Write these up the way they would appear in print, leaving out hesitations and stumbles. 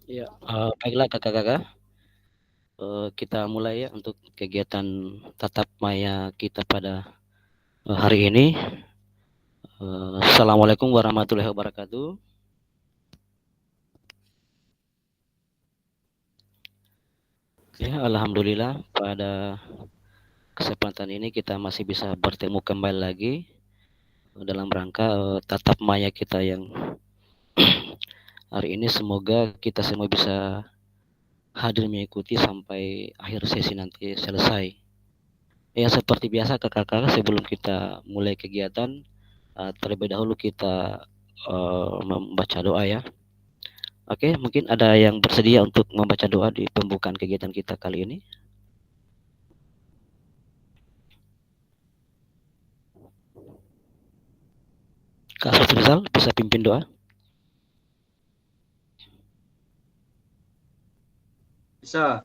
Ya, baiklah kakak-kakak, kita mulai ya untuk kegiatan tatap maya kita pada hari ini. Assalamualaikum warahmatullahi wabarakatuh. Ya, alhamdulillah pada kesempatan ini kita masih bisa bertemu kembali lagi dalam rangka tatap maya kita yang hari ini. Semoga kita semua bisa hadir mengikuti sampai akhir sesi nanti selesai. Ya, seperti biasa kakak-kakak, sebelum kita mulai kegiatan, terlebih dahulu kita membaca doa ya. Oke, mungkin ada yang bersedia untuk membaca doa di pembukaan kegiatan kita kali ini. Kak Rizal bisa pimpin doa. Bisa.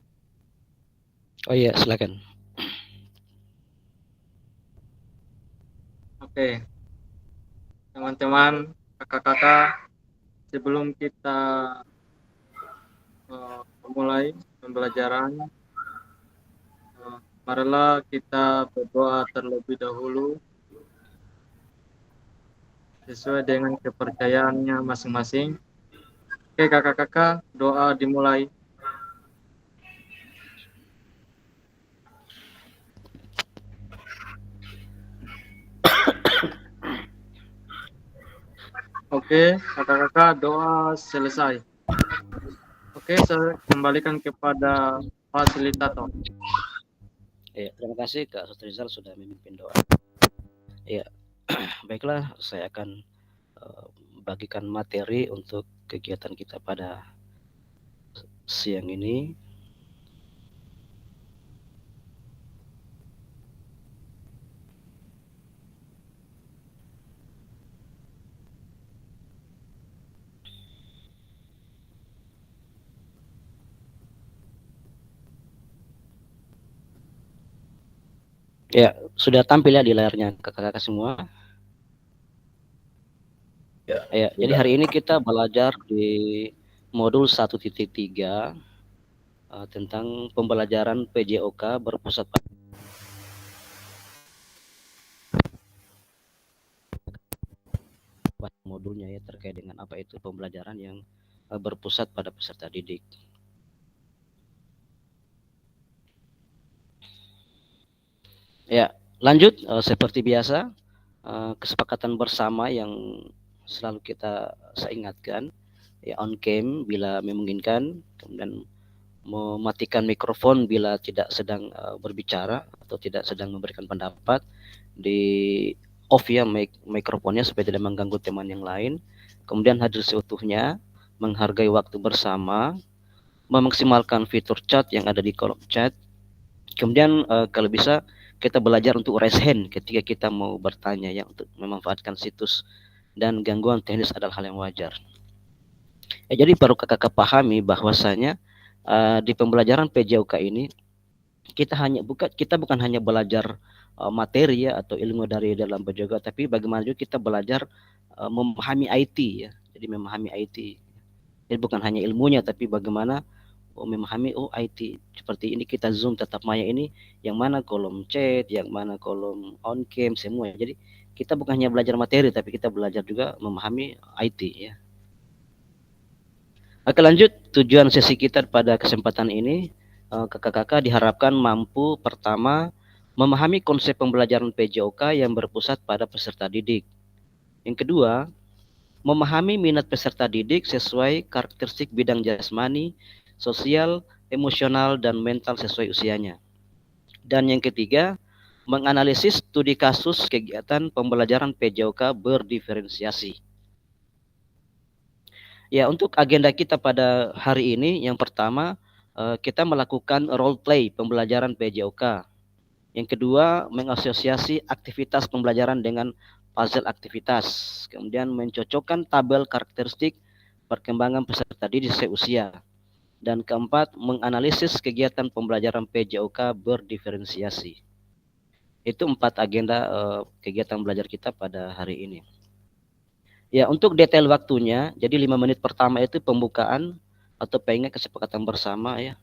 Oh iya, silakan. Oke, teman-teman, kakak-kakak, sebelum kita memulai pembelajaran, marilah kita berdoa terlebih dahulu sesuai dengan kepercayaannya masing-masing. Oke, kakak-kakak, doa dimulai. Oke, kakak-kakak, doa selesai. Oke, saya kembalikan kepada fasilitator. Ya, terima kasih Kak Rizal sudah memimpin doa. Ya, baiklah, saya akan uh, bagikan materi untuk kegiatan kita pada siang ini. Ya, sudah tampil ya di layarnya kakak-kakak semua. Ya, jadi hari ini kita belajar di modul 1.3 tentang pembelajaran PJOK berpusat pada modulnya ya, terkait dengan apa itu pembelajaran yang berpusat pada peserta didik. Ya, lanjut seperti biasa, kesepakatan bersama yang selalu saya ingatkan ya, on cam bila memungkinkan, kemudian mematikan mikrofon bila tidak sedang berbicara atau tidak sedang memberikan pendapat, di off ya mikrofonnya supaya tidak mengganggu teman yang lain. Kemudian hadir seutuhnya, menghargai waktu bersama, memaksimalkan fitur chat yang ada di kolom chat. Kemudian kalau bisa kita belajar untuk raise hand ketika kita mau bertanya ya, untuk memanfaatkan situs, dan gangguan teknis adalah hal yang wajar. Ya, jadi perlu kakak pahami bahwasanya di pembelajaran PJOK ini kita bukan hanya belajar materi ya atau ilmu dari dalam PJOK, tapi bagaimana juga kita belajar memahami IT ya. Jadi memahami IT. Jadi bukan hanya ilmunya, tapi bagaimana memahami IT. Seperti ini kita Zoom tetap maya ini, yang mana kolom chat, yang mana kolom on cam semua. Jadi kita bukan hanya belajar materi, tapi kita belajar juga memahami IT ya. Oke, lanjut tujuan sesi kita pada kesempatan ini, kakak-kakak diharapkan mampu pertama memahami konsep pembelajaran PJOK yang berpusat pada peserta didik. Yang kedua, memahami minat peserta didik sesuai karakteristik bidang jasmani, sosial, emosional, dan mental sesuai usianya. Dan yang ketiga, menganalisis studi kasus kegiatan pembelajaran PJOK berdiferensiasi. Ya, untuk agenda kita pada hari ini, yang pertama kita melakukan role play pembelajaran PJOK. Yang kedua, mengasosiasi aktivitas pembelajaran dengan puzzle aktivitas. Kemudian mencocokkan tabel karakteristik perkembangan peserta didik sesuai usia. Dan keempat, menganalisis kegiatan pembelajaran PJOK berdiferensiasi. Itu 4 agenda kegiatan belajar kita pada hari ini. Ya, untuk detail waktunya, jadi 5 menit pertama itu pembukaan, atau pengen kesepakatan bersama ya.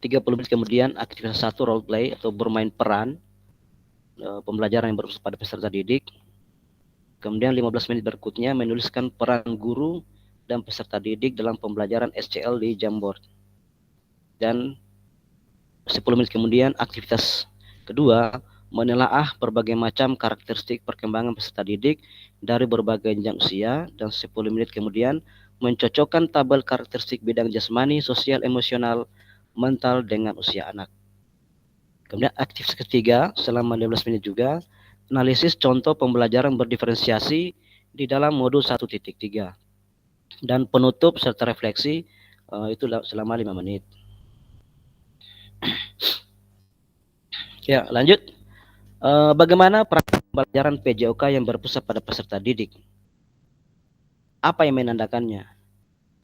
30 menit kemudian aktivitas 1 role play atau bermain peran pembelajaran yang berfokus pada peserta didik. Kemudian 15 menit berikutnya menuliskan peran guru dan peserta didik dalam pembelajaran SCL di Jamboard. Dan 10 menit kemudian aktivitas kedua menelaah berbagai macam karakteristik perkembangan peserta didik dari berbagai jenjang usia, dan 10 menit kemudian mencocokkan tabel karakteristik bidang jasmani, sosial, emosional, mental dengan usia anak. Kemudian aktivitas ketiga selama 15 menit juga analisis contoh pembelajaran berdiferensiasi di dalam modul 1.3 dan penutup serta refleksi itu selama 5 menit. Ya, lanjut. Bagaimana praktik pembelajaran PJOK yang berpusat pada peserta didik? Apa yang menandakannya?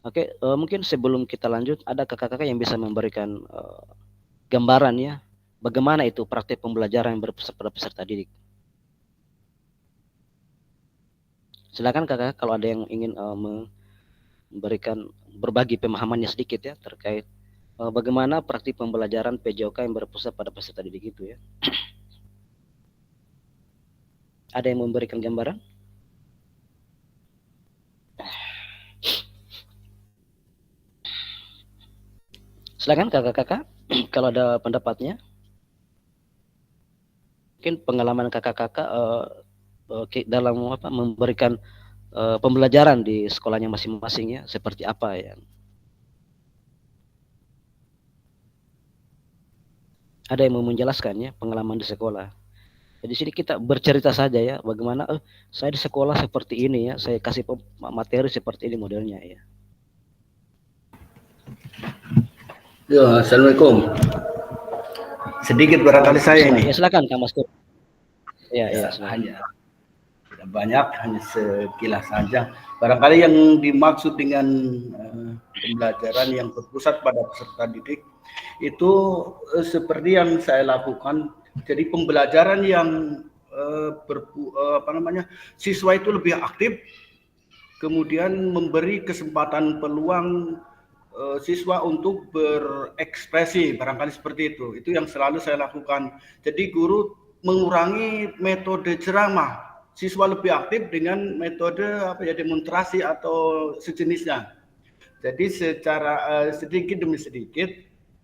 Oke, mungkin sebelum kita lanjut, ada kakak-kakak yang bisa memberikan gambaran ya, bagaimana itu praktik pembelajaran yang berpusat pada peserta didik. Silakan kakak kalau ada yang ingin memberikan berbagi pemahamannya sedikit ya terkait bagaimana praktik pembelajaran PJOK yang berpusat pada peserta didik itu ya. Ada yang memberikan gambaran? Silakan kakak-kakak kalau ada pendapatnya. Mungkin pengalaman kakak-kakak dalam memberikan pembelajaran di sekolahnya masing-masing ya, seperti apa ya? Ada yang mau menjelaskan ya pengalaman di sekolah. Jadi sini kita bercerita saja ya, bagaimana saya di sekolah seperti ini ya, saya kasih materi seperti ini modelnya ya. Ya, Assalamualaikum. Sedikit barangkali saya ini. Ya, silakan Kak Mas. Ya, hanya tidak banyak, hanya sekilas saja. Barangkali yang dimaksud dengan pembelajaran yang berpusat pada peserta didik itu seperti yang saya lakukan. Jadi pembelajaran yang siswa itu lebih aktif, kemudian memberi kesempatan peluang siswa untuk berekspresi, barangkali seperti itu. Itu yang selalu saya lakukan. Jadi guru mengurangi metode ceramah, siswa lebih aktif dengan metode demonstrasi atau sejenisnya. Jadi secara sedikit demi sedikit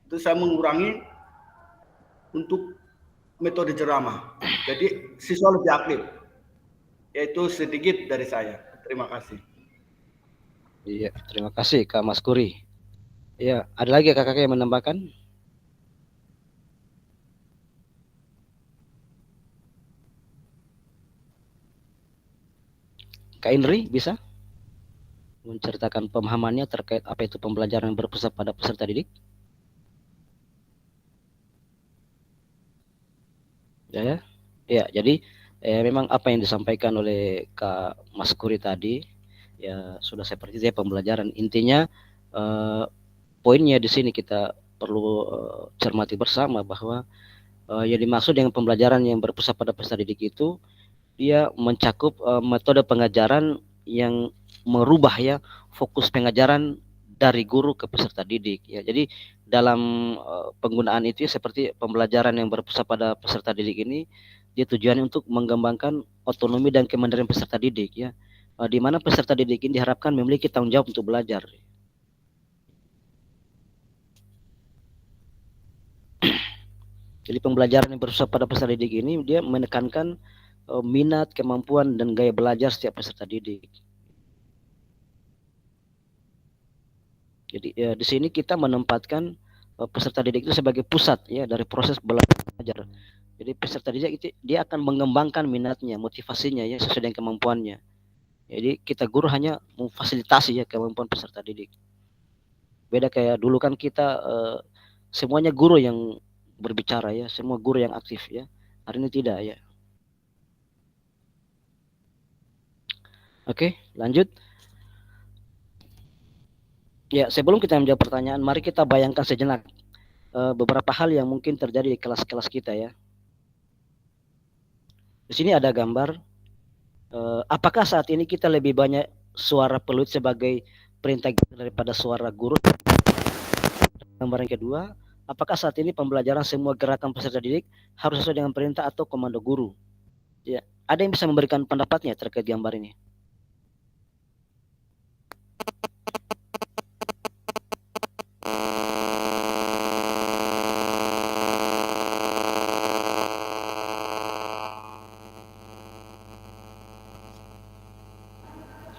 itu saya mengurangi untuk metode ceramah. Jadi siswa lebih aktif. Yaitu sedikit dari saya. Terima kasih. Iya, terima kasih Kak Mas Kuri. Ya, ada lagi kakak yang menambahkan? Kak Indri bisa menceritakan pemahamannya terkait apa itu pembelajaran yang berpusat pada peserta didik? Ya, jadi memang apa yang disampaikan oleh Kak Mas Kuri tadi ya sudah seperti itu ya pembelajaran. Intinya poinnya di sini kita perlu cermati bersama bahwa yang dimaksud dengan pembelajaran yang berpusat pada peserta didik itu dia mencakup metode pengajaran yang merubah ya fokus pengajaran dari guru ke peserta didik ya. Jadi dalam penggunaan itu ya, seperti pembelajaran yang berpusat pada peserta didik ini dia tujuannya untuk mengembangkan otonomi dan kemandirian peserta didik ya. Di mana peserta didik ini diharapkan memiliki tanggung jawab untuk belajar. Jadi pembelajaran yang berpusat pada peserta didik ini dia menekankan minat, kemampuan, dan gaya belajar setiap peserta didik. Jadi di sini kita menempatkan peserta didik itu sebagai pusat ya dari proses belajar. Jadi peserta didik itu dia akan mengembangkan minatnya, motivasinya ya sesuai dengan kemampuannya. Jadi kita guru hanya memfasilitasi ya kemampuan peserta didik. Beda kayak dulu kan kita semuanya guru yang berbicara ya, semua guru yang aktif ya. Hari ini tidak ya. Oke, lanjut. Ya, sebelum kita menjawab pertanyaan, mari kita bayangkan sejenak beberapa hal yang mungkin terjadi di kelas-kelas kita ya. Di sini ada gambar. Apakah saat ini kita lebih banyak suara peluit sebagai perintah daripada suara guru. Gambar yang kedua, apakah saat ini pembelajaran semua gerakan peserta didik harus sesuai dengan perintah atau komando guru? Ya, ada yang bisa memberikan pendapatnya terkait gambar ini?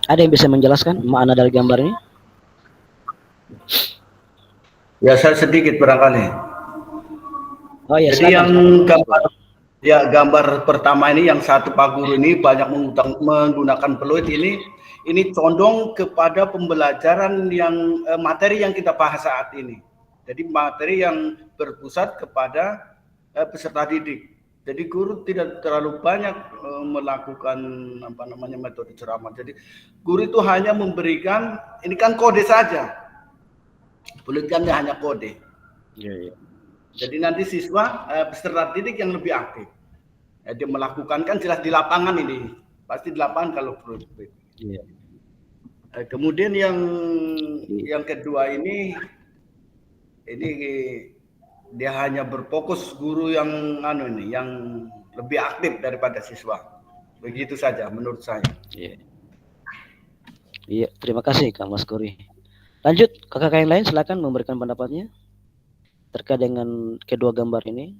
Ada yang bisa menjelaskan makna dari gambar ini? Ya, saya sedikit barangkali. Oh ya, Jadi yang silakan. gambar pertama ini, yang satu Pak Guru ini banyak menggunakan peluit ini condong kepada pembelajaran yang materi yang kita bahas saat ini. Jadi materi yang berpusat kepada peserta didik. Jadi guru tidak terlalu banyak melakukan metode ceramah. Jadi guru itu hanya memberikan, ini kan kode saja. Peluit kan hanya kode. Iya. Jadi nanti siswa peserta didik yang lebih aktif. Dia melakukan, kan jelas di lapangan ini, pasti di lapangan kalau peluit. Iya. Kemudian yang kedua ini dia hanya berfokus guru yang yang lebih aktif daripada siswa. Begitu saja menurut saya. Iya, terima kasih Kak Mas Kuri. Lanjut, kakak yang lain silakan memberikan pendapatnya terkait dengan kedua gambar ini.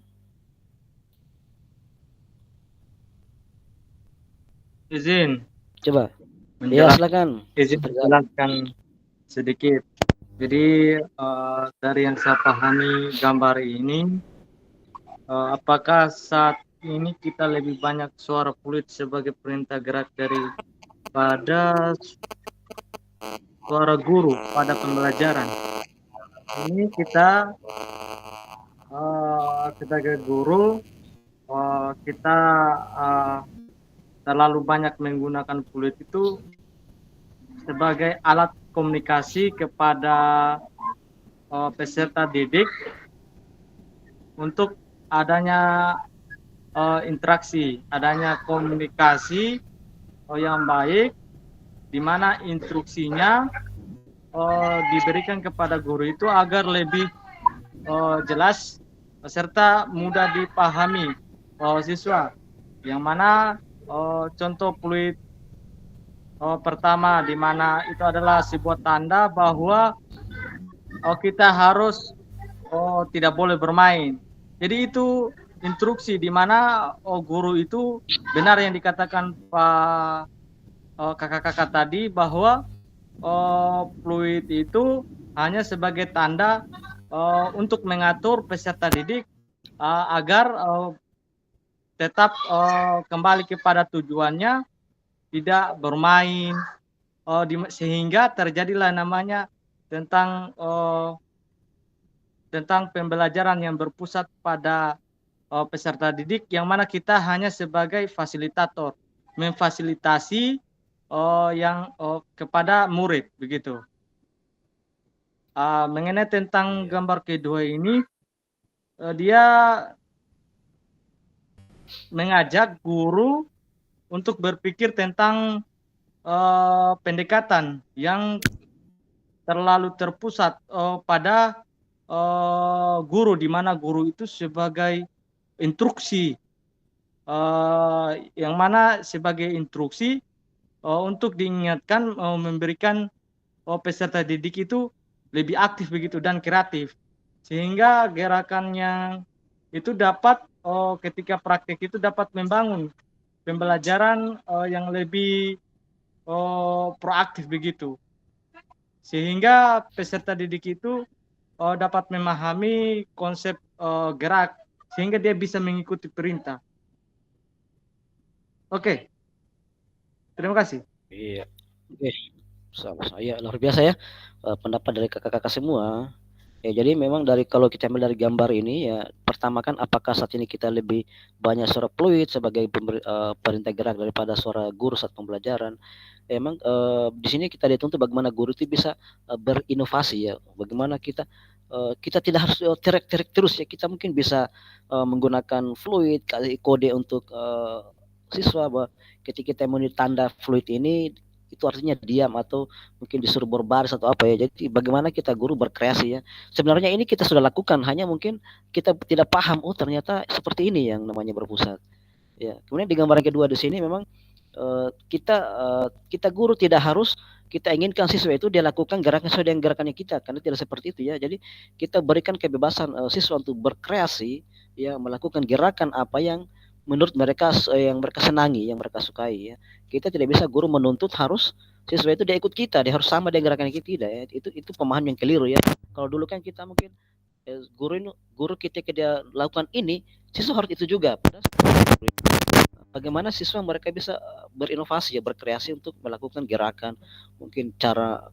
Izin. Coba. Ya, silakan. Izin menjelaskan sedikit. Jadi dari yang saya pahami gambar ini, apakah saat ini kita lebih banyak suara peluit sebagai perintah gerak daripada suara guru pada pembelajaran? Ini kita sebagai guru kita terlalu banyak menggunakan peluit itu sebagai alat komunikasi kepada peserta didik untuk adanya interaksi, adanya komunikasi yang baik, di mana instruksinya diberikan kepada guru itu agar lebih jelas serta mudah dipahami siswa. Yang mana contoh peluit pertama, di mana itu adalah sebuah tanda bahwa kita harus tidak boleh bermain. Jadi itu instruksi di mana guru itu benar yang dikatakan Pak kakak-kakak tadi, bahwa fluid itu hanya sebagai tanda untuk mengatur peserta didik agar tetap kembali kepada tujuannya, tidak bermain, sehingga terjadilah namanya tentang pembelajaran yang berpusat pada peserta didik, yang mana kita hanya sebagai fasilitator, memfasilitasi yang kepada murid, begitu. Mengenai tentang gambar kedua ini, dia mengajak guru untuk berpikir tentang pendekatan yang terlalu terpusat pada guru, di mana guru itu sebagai instruksi, yang mana sebagai instruksi untuk diingatkan memberikan peserta didik itu lebih aktif begitu dan kreatif, sehingga gerakannya itu dapat ketika praktik itu dapat membangun pembelajaran yang lebih proaktif begitu, sehingga peserta didik itu dapat memahami konsep gerak, sehingga dia bisa mengikuti perintah. Oke. Terima kasih. Iya. Oke. Sama-sama. Ya, luar biasa ya pendapat dari kakak-kakak semua. Ya, jadi memang kalau kita ambil dari gambar ini, ya pertama kan apakah saat ini kita lebih banyak suara fluid sebagai perintah gerak daripada suara guru saat pembelajaran. Emang di sini kita dituntut bagaimana guru itu bisa berinovasi, ya. Bagaimana kita tidak harus teriak-teriak terus, ya. Kita mungkin bisa menggunakan fluid, kode untuk siswa, bahwa ketika kita menulis tanda fluid ini itu artinya diam atau mungkin disuruh berbaris atau apa ya. Jadi bagaimana kita guru berkreasi ya. Sebenarnya ini kita sudah lakukan, hanya mungkin kita tidak paham, oh ternyata seperti ini yang namanya berpusat. Ya. Kemudian di gambaran kedua di sini memang kita guru tidak harus kita inginkan siswa itu dia lakukan gerakan sesuai dengan gerakannya kita, karena tidak seperti itu ya. Jadi kita berikan kebebasan siswa untuk berkreasi, ya, melakukan gerakan apa yang menurut mereka yang mereka senangi, yang mereka sukai ya. Kita tidak bisa guru menuntut harus siswa itu dia ikut kita, dia harus sama dengan gerakan kita, tidak ya. Itu pemahaman yang keliru ya. Kalau dulu kan kita mungkin guru ketika dia lakukan ini, siswa harus itu juga. Bagaimana siswa mereka bisa berinovasi ya, berkreasi untuk melakukan gerakan, mungkin cara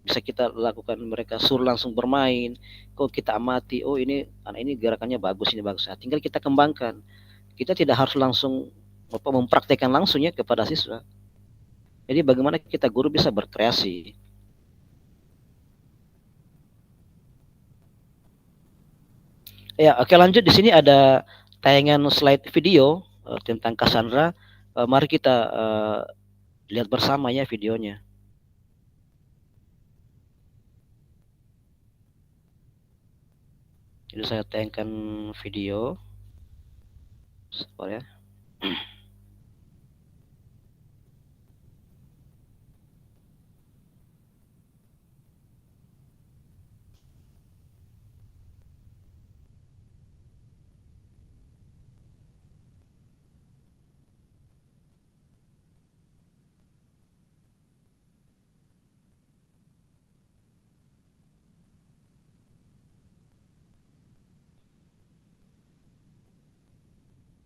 bisa kita lakukan, mereka suruh langsung bermain, kok kita amati, oh ini anak ini gerakannya bagus, ini bagus, nah, tinggal kita kembangkan. Kita tidak harus langsung mempraktekkan langsung ya kepada siswa. Jadi bagaimana kita guru bisa berkreasi. Ya, oke, lanjut. Di sini ada tayangan slide video tentang Cassandra. Mari kita lihat bersama ya videonya. Jadi saya tayangkan video. Sebentar ya.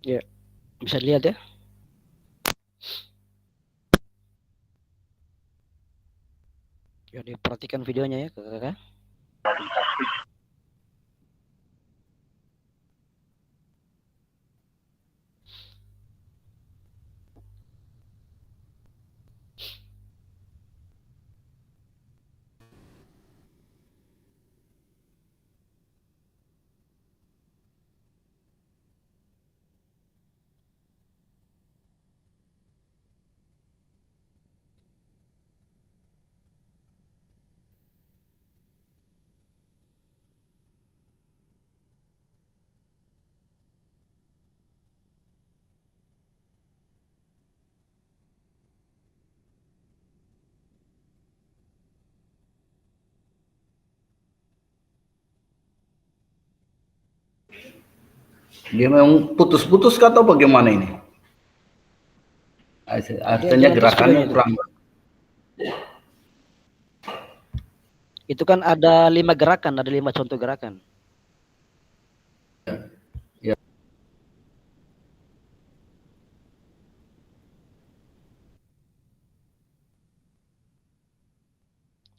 Ya, bisa dilihat ya. Ya, diperhatikan videonya ya, kakak. Dia memang putus-putus atau bagaimana ini? Artinya gerakannya kurang. Itu kan ada 5 gerakan, ada 5 contoh gerakan. Ya.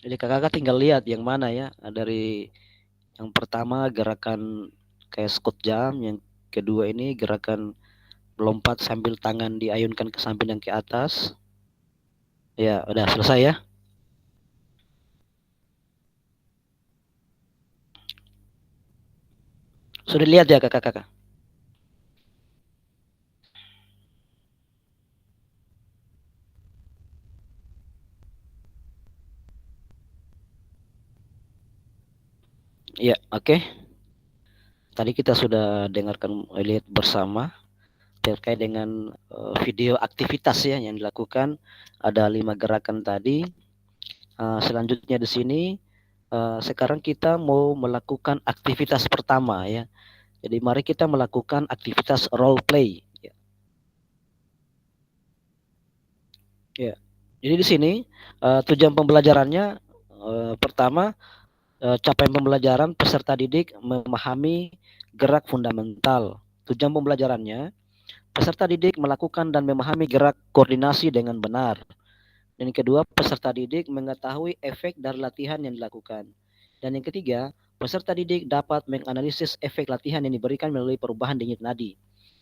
Jadi kakak tinggal lihat yang mana ya. Dari yang pertama gerakan kayak squat jump, yang kedua ini gerakan melompat sambil tangan diayunkan ke samping dan ke atas. Ya, udah selesai ya. Sudah lihat ya kakak-kakak? Ya, oke. Tadi kita sudah dengarkan, lihat bersama terkait dengan video aktivitas ya yang dilakukan. Ada 5 gerakan tadi. Selanjutnya di sini sekarang kita mau melakukan aktivitas pertama ya. Jadi mari kita melakukan aktivitas role play. Ya. Jadi di sini tujuan pembelajarannya pertama, capaian pembelajaran peserta didik memahami gerak fundamental. Tujuan pembelajarannya peserta didik melakukan dan memahami gerak koordinasi dengan benar. Dan yang kedua, peserta didik mengetahui efek dari latihan yang dilakukan. Dan yang ketiga, peserta didik dapat menganalisis efek latihan yang diberikan melalui perubahan denyut nadi.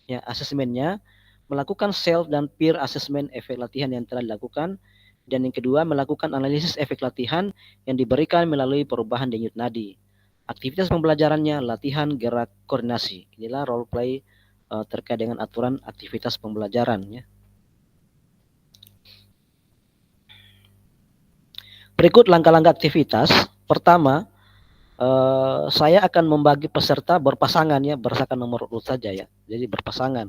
Ya, asesmennya melakukan self dan peer assessment efek latihan yang telah dilakukan. Dan yang kedua, melakukan analisis efek latihan yang diberikan melalui perubahan denyut nadi. Aktivitas pembelajarannya latihan gerak koordinasi. Inilah role play terkait dengan aturan aktivitas pembelajaran ya. Berikut langkah-langkah aktivitas. Pertama, saya akan membagi peserta berpasangan ya, berdasarkan nomor urut saja ya. Jadi berpasangan.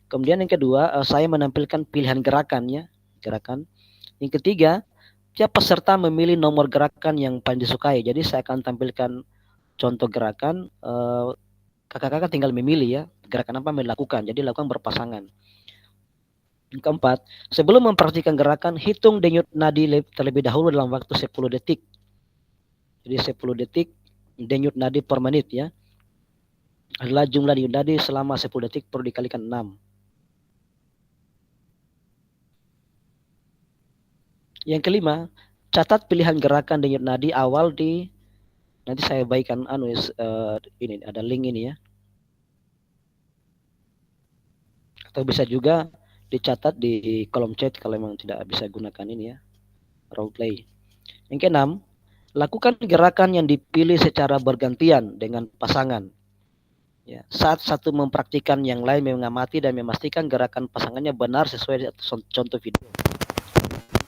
Kemudian yang kedua, saya menampilkan pilihan gerakan ya, gerakan. Yang ketiga, tiap peserta memilih nomor gerakan yang paling disukai. Jadi saya akan tampilkan contoh gerakan, kakak-kakak tinggal memilih ya, gerakan apa yang dilakukan. Jadi lakukan berpasangan. Yang keempat, sebelum mempraktikkan gerakan, hitung denyut nadi terlebih dahulu dalam waktu 10 detik. Jadi 10 detik denyut nadi per menit ya. Adalah jumlah denyut nadi selama 10 detik perlu dikalikan 6. Yang kelima, catat pilihan gerakan denyut nadi awal di, nanti saya bagikan ini ada link ini ya. Atau bisa juga dicatat di kolom chat kalau memang tidak bisa gunakan ini ya, role play. Yang keenam, lakukan gerakan yang dipilih secara bergantian dengan pasangan. Ya, saat satu mempraktikkan, yang lain mengamati dan memastikan gerakan pasangannya benar sesuai contoh video.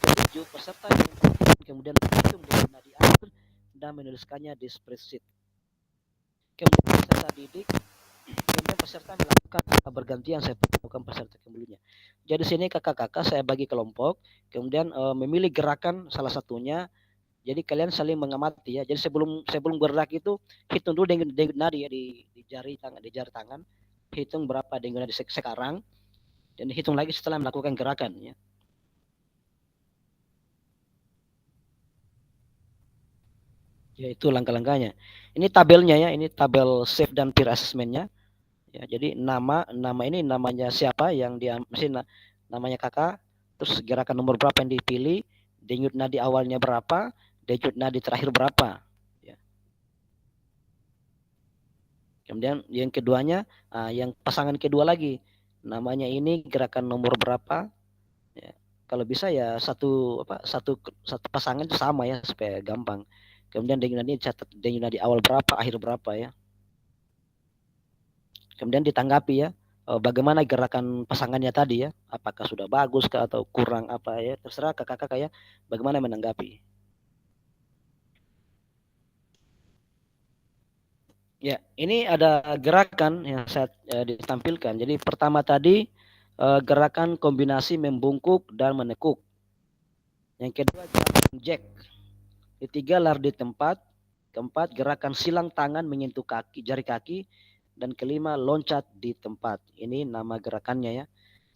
Ketujuh, peserta yang mempraktikkan kemudian menghitung denyut nadi akhir dan menuliskannya di spreadsheet. Kemudian peserta didik, kemudian peserta melakukan bergantian saya melakukan peserta kemudiannya. Jadi sini kakak-kakak saya bagi kelompok, kemudian memilih gerakan salah satunya. Jadi kalian saling mengamati ya. Jadi sebelum bergerak itu hitung dulu denyut nadi ya di jari tangan, hitung berapa denyut nadi sekarang dan hitung lagi setelah melakukan gerakan ya. Ya itu langkah-langkahnya. Ini tabelnya ya, ini tabel safe dan peer assessment-nya. Ya, jadi nama ini namanya siapa yang dia mesti namanya kakak, terus gerakan nomor berapa yang dipilih, denyut nadi awalnya berapa, denyut nadi terakhir berapa. Ya. Kemudian yang keduanya, yang pasangan kedua lagi, namanya ini gerakan nomor berapa. Ya. Kalau bisa ya satu pasangan itu sama ya supaya gampang. Kemudian denyut nadi catat denyut nadi awal berapa, akhir berapa ya. Kemudian ditanggapi ya, bagaimana gerakan pasangannya tadi ya, apakah sudah bagus kah atau kurang apa ya, terserah kakak-kakak ya, bagaimana menanggapi. Ya, ini ada gerakan yang saya ditampilkan. Jadi pertama tadi gerakan kombinasi membungkuk dan menekuk. Yang kedua gerakan jack. Ketiga lari di tempat. Keempat gerakan silang tangan menyentuh kaki, jari kaki. Dan kelima loncat di tempat. Ini nama gerakannya ya.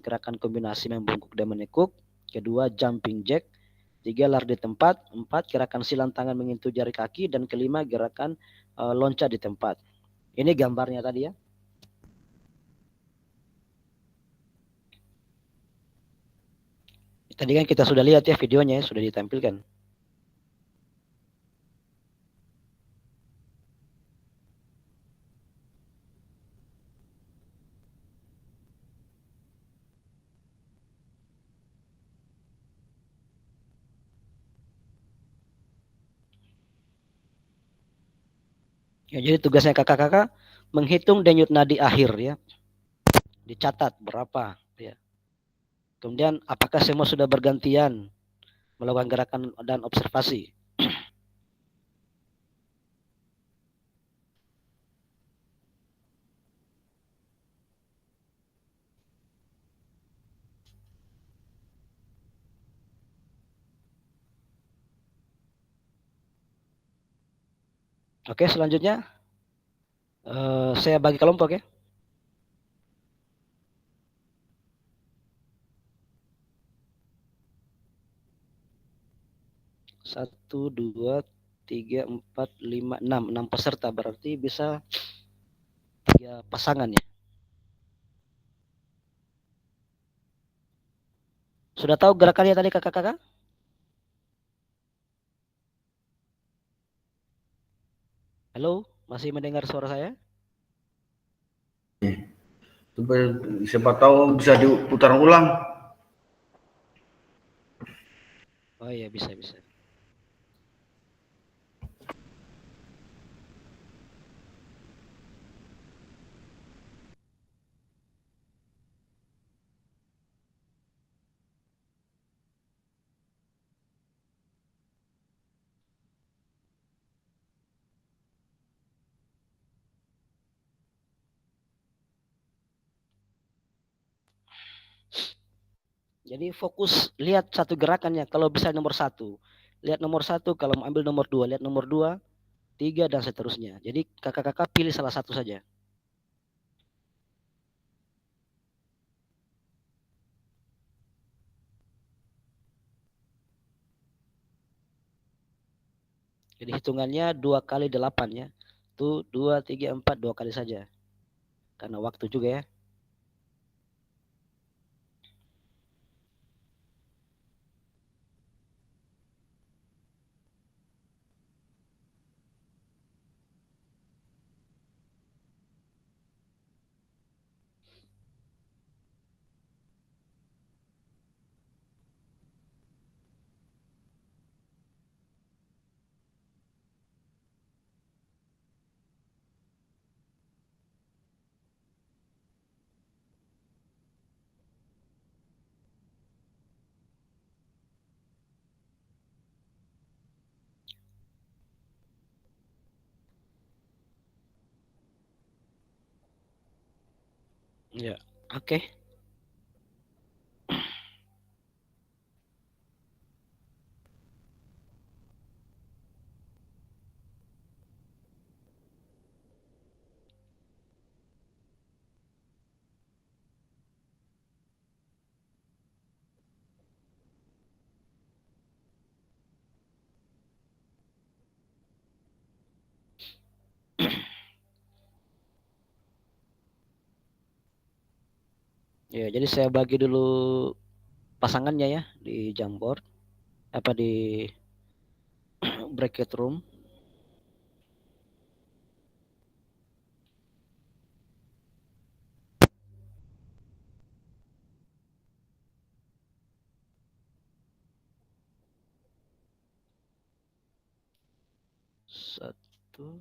Gerakan kombinasi membungkuk dan menekuk. Kedua jumping jack. Tiga lari di tempat. Empat gerakan silang tangan menyentuh jari kaki. Dan kelima gerakan loncat di tempat. Ini gambarnya tadi ya. Tadi kan kita sudah lihat ya videonya, sudah ditampilkan. Ya, jadi tugasnya kakak-kakak menghitung denyut nadi akhir ya. Dicatat berapa ya. Kemudian apakah semua sudah bergantian melakukan gerakan dan observasi. Oke, selanjutnya saya bagi kelompok ya. Satu, dua, tiga, empat, lima, enam peserta, berarti bisa 3 pasangan ya. Sudah tahu gerakannya tadi kakak-kakak? Halo, masih mendengar suara saya? Siapa tahu bisa diputar ulang. Oh iya, bisa. Jadi fokus lihat satu gerakannya. Kalau bisa nomor 1, lihat nomor 1. Kalau mau ambil nomor 2, lihat nomor 2, 3 dan seterusnya. Jadi kakak-kakak pilih salah satu saja. Jadi hitungannya 2 kali 8 ya. Itu 2, 3, 4, 2 kali saja. Karena waktu juga ya. Ya, oke. Ya, jadi saya bagi dulu pasangannya ya di Jamboard, apa di bracket room. Satu,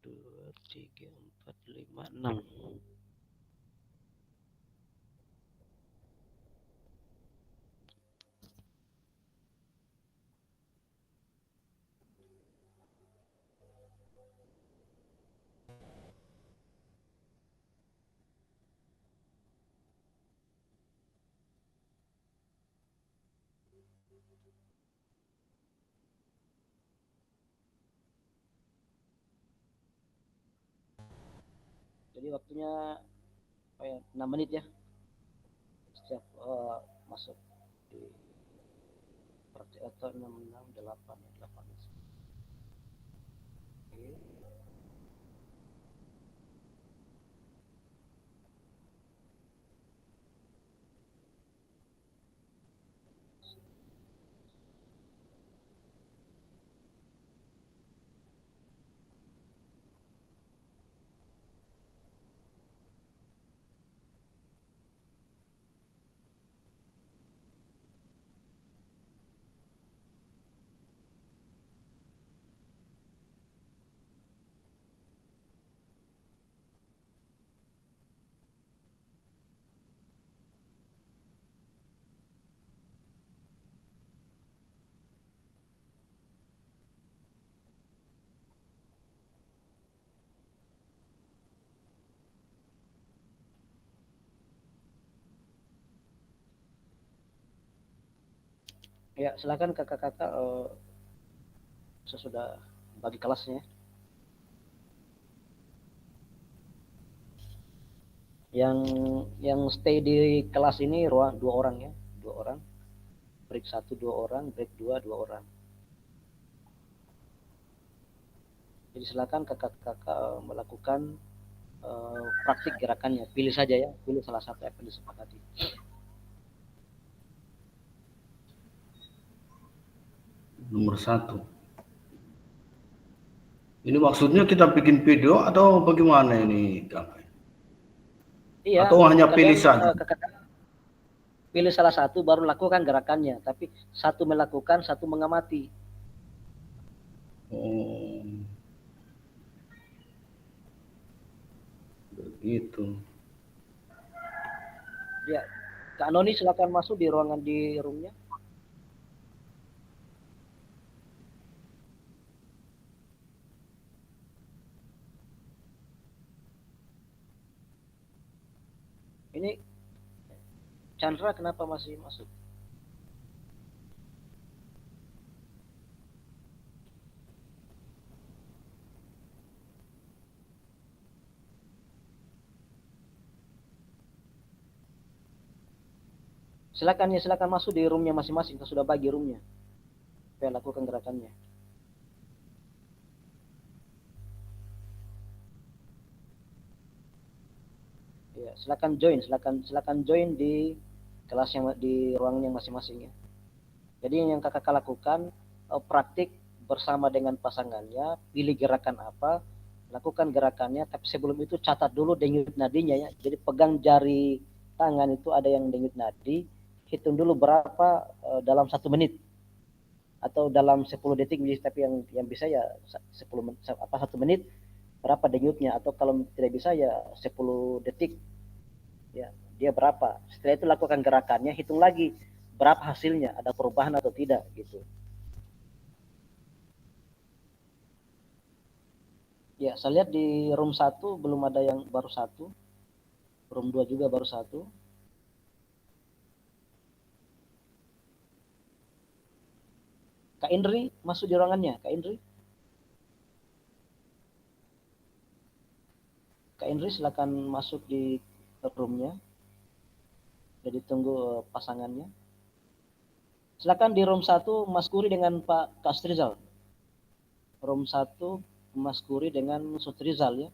dua, tiga, empat, lima, enam. Jadi waktunya 6 menit ya setiap masuk di praktik atau 6, 6, 8, 8. Oke. Ya, silakan kakak-kakak sesudah bagi kelasnya. Yang stay di kelas ini ruang 2 orang ya, 2 orang. Break 1 2 orang, break 2 2 orang. Jadi silakan kakak-kakak melakukan praktik gerakannya. Pilih saja ya, pilih salah satu yang akan disepakati. Nomor 1. Ini maksudnya kita bikin video atau bagaimana ini, Kang? Iya, Atau hanya pilih kalian saja? kakak pilih salah satu baru lakukan gerakannya, tapi satu melakukan, satu mengamati. Oh, begitu. Ya, Kak Noni silakan masuk di ruangan di roomnya. Ini Chandra kenapa masih masuk? Silakan ya, silakan masuk di roomnya masing-masing. Kita sudah bagi roomnya. Supaya lakukan gerakannya. Ya, silakan join di kelas yang di ruangnya masing-masing ya. Jadi yang kakak lakukan praktik bersama dengan pasangannya, pilih gerakan apa, lakukan gerakannya, tapi sebelum itu catat dulu denyut nadinya ya. Jadi pegang jari tangan itu ada yang denyut nadi, hitung dulu berapa dalam 1 menit atau dalam 10 detik, tapi yang bisa ya 1 menit berapa denyutnya, atau kalau tidak bisa ya 10 detik ya, dia berapa. Setelah itu lakukan gerakannya, hitung lagi berapa hasilnya, ada perubahan atau tidak gitu. Ya, saya lihat di room 1 belum ada yang baru 1. Room 2 juga baru 1. Kak Indri masuk di ruangannya, Kak Indri. Kak Indri silakan masuk di roomnya. Jadi tunggu pasangannya. Silakan di room 1 Mas Kuri dengan Pak Kastrizal. Room 1 Mas Kuri dengan Sutrizal ya.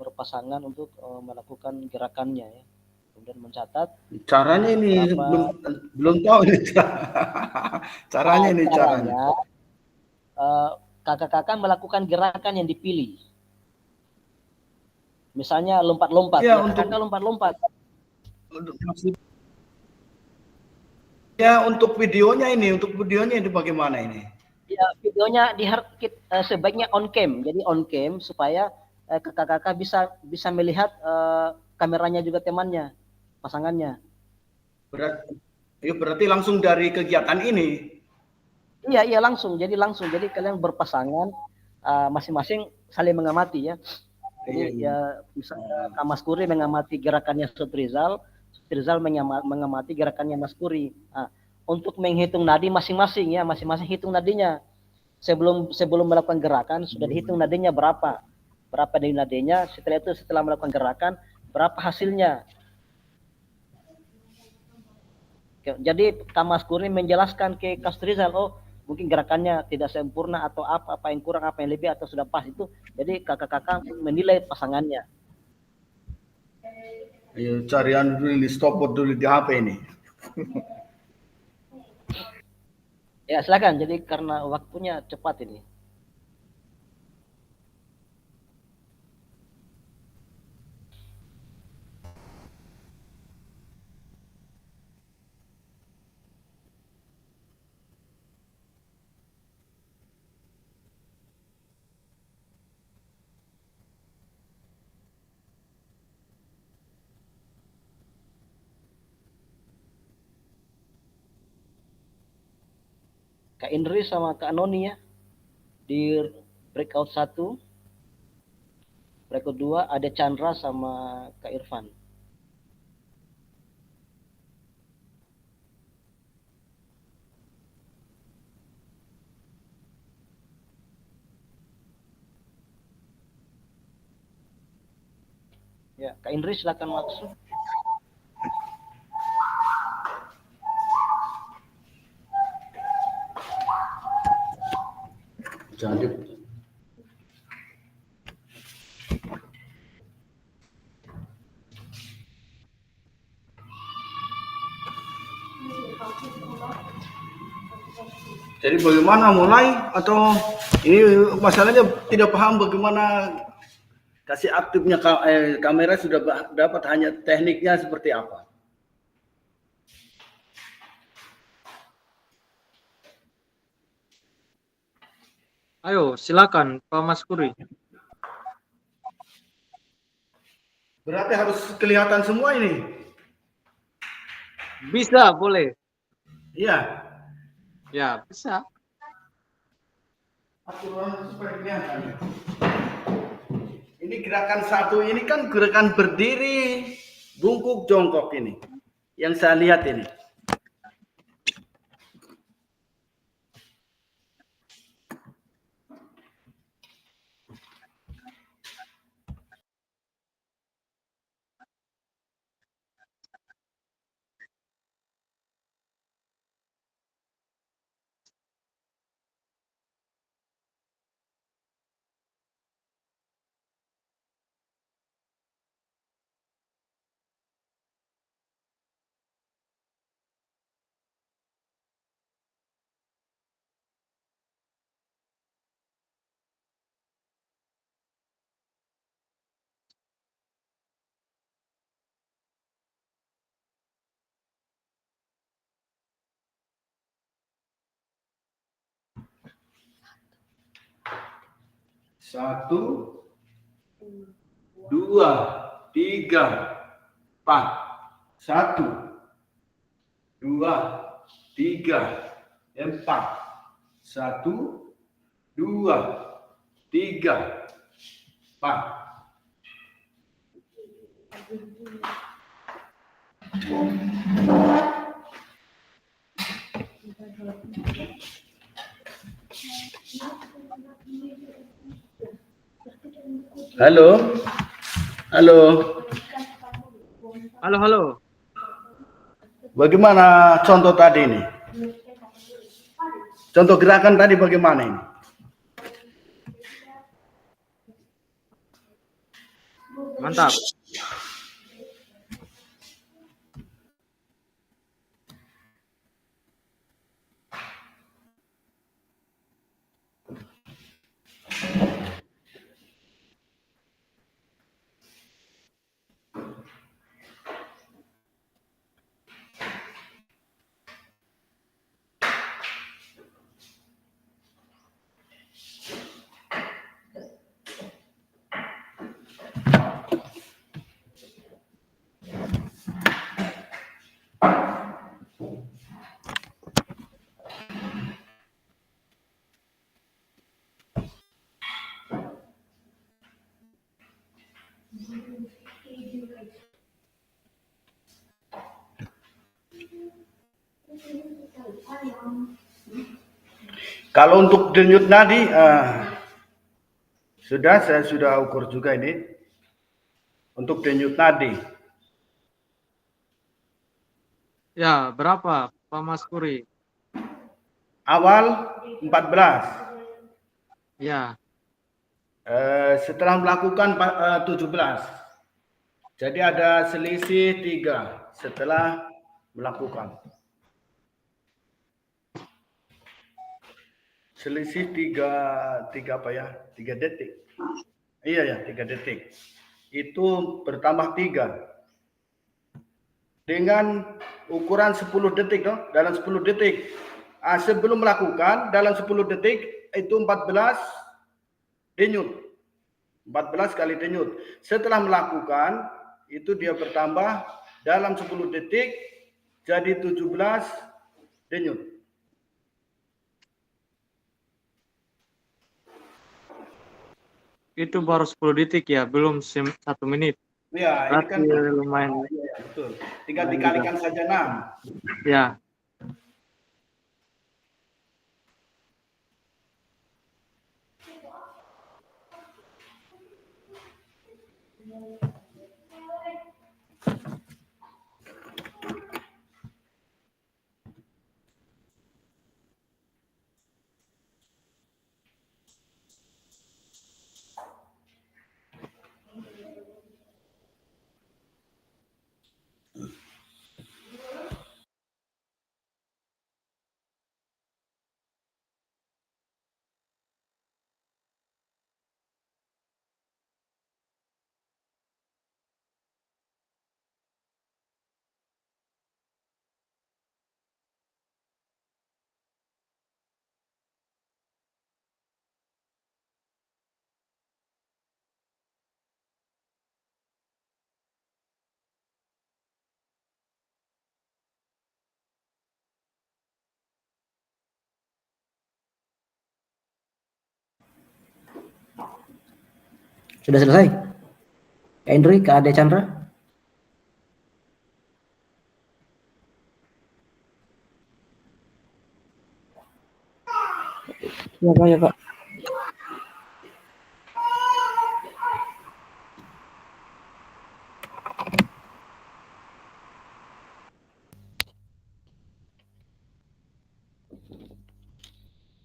Berpasangan untuk melakukan gerakannya ya. Kemudian mencatat. Caranya ini belum tahu ini caranya ini caranya. Kakak-kakak melakukan gerakan yang dipilih. Misalnya lompat-lompat. Ya, kakak lompat-lompat. Ya, untuk videonya itu bagaimana ini? Ya, videonya sebaiknya on cam. Jadi on cam supaya kakak-kakak bisa melihat kameranya juga temannya, pasangannya. Berarti langsung dari kegiatan ini? Iya langsung. Jadi kalian berpasangan masing-masing saling mengamati ya. Jadi ya misalnya Kak Mas Kuri mengamati gerakannya Sutrizal mengamati gerakannya Mas Kuri. Nah, untuk menghitung nadi masing-masing ya, masing-masing hitung nadinya. Sebelum melakukan gerakan sudah dihitung nadinya berapa dari nadinya. Setelah itu setelah melakukan gerakan berapa hasilnya. Jadi Kak Mas Kuri menjelaskan ke Kastrizal, mungkin gerakannya tidak sempurna atau apa yang kurang, apa yang lebih atau sudah pas itu. Jadi kakak-kakak menilai pasangannya. Ayo carian dulu di stopwatch dulu di HP ini. Ya silakan. Jadi karena waktunya cepat ini. Kak Indri sama Kak Noni ya di breakout 1. Breakout 2 ada Chandra sama Kak Irfan. Ya, Kak Indri silakan masuk. Jadi bagaimana mulai atau ini masalahnya tidak paham bagaimana kasih aktifnya kamera sudah dapat, hanya tekniknya seperti apa? Ayo, silakan Pak Mas Kuri. Berarti harus kelihatan semua ini? Bisa, boleh. Iya. Ya, bisa. Ini gerakan 1 ini kan gerakan berdiri, bungkuk, jongkok ini. yang saya lihat ini. Satu, dua, tiga, empat. Satu, dua, tiga, empat. Satu, dua, tiga, empat. Halo, halo. Halo, halo. Bagaimana contoh tadi ini? Contoh gerakan tadi bagaimana ini? Mantap. Kalau untuk denyut nadi, saya sudah ukur juga ini. Untuk denyut nadi. Ya, berapa Pak Mas Kuri? Awal 14. Ya, Setelah melakukan 17. Jadi ada selisih 3 setelah melakukan. Selisih 3 apa ya? 3 detik. Iya ya, 3 detik. Itu bertambah 3. Dengan ukuran 10 detik toh, dalam 10 detik. Sebelum melakukan dalam 10 detik itu 14 denyut. 14 kali denyut. Setelah melakukan itu dia bertambah dalam 10 detik jadi 17 denyut. itu baru 10 detik ya, belum 1 menit. Ya, ini kan lumayan. Ya, betul. Tinggal dikalikan saja 6. Ya. Sudah selesai? Kak Indri, Kak Ade Chandra? Ya Pak, ya Pak.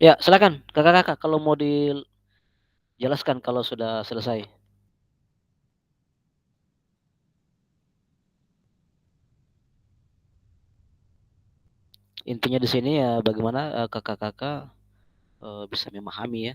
Ya, silakan kakak-kakak kalau mau dijelaskan kalau sudah selesai. Intinya di sini ya bagaimana kakak-kakak bisa memahami ya.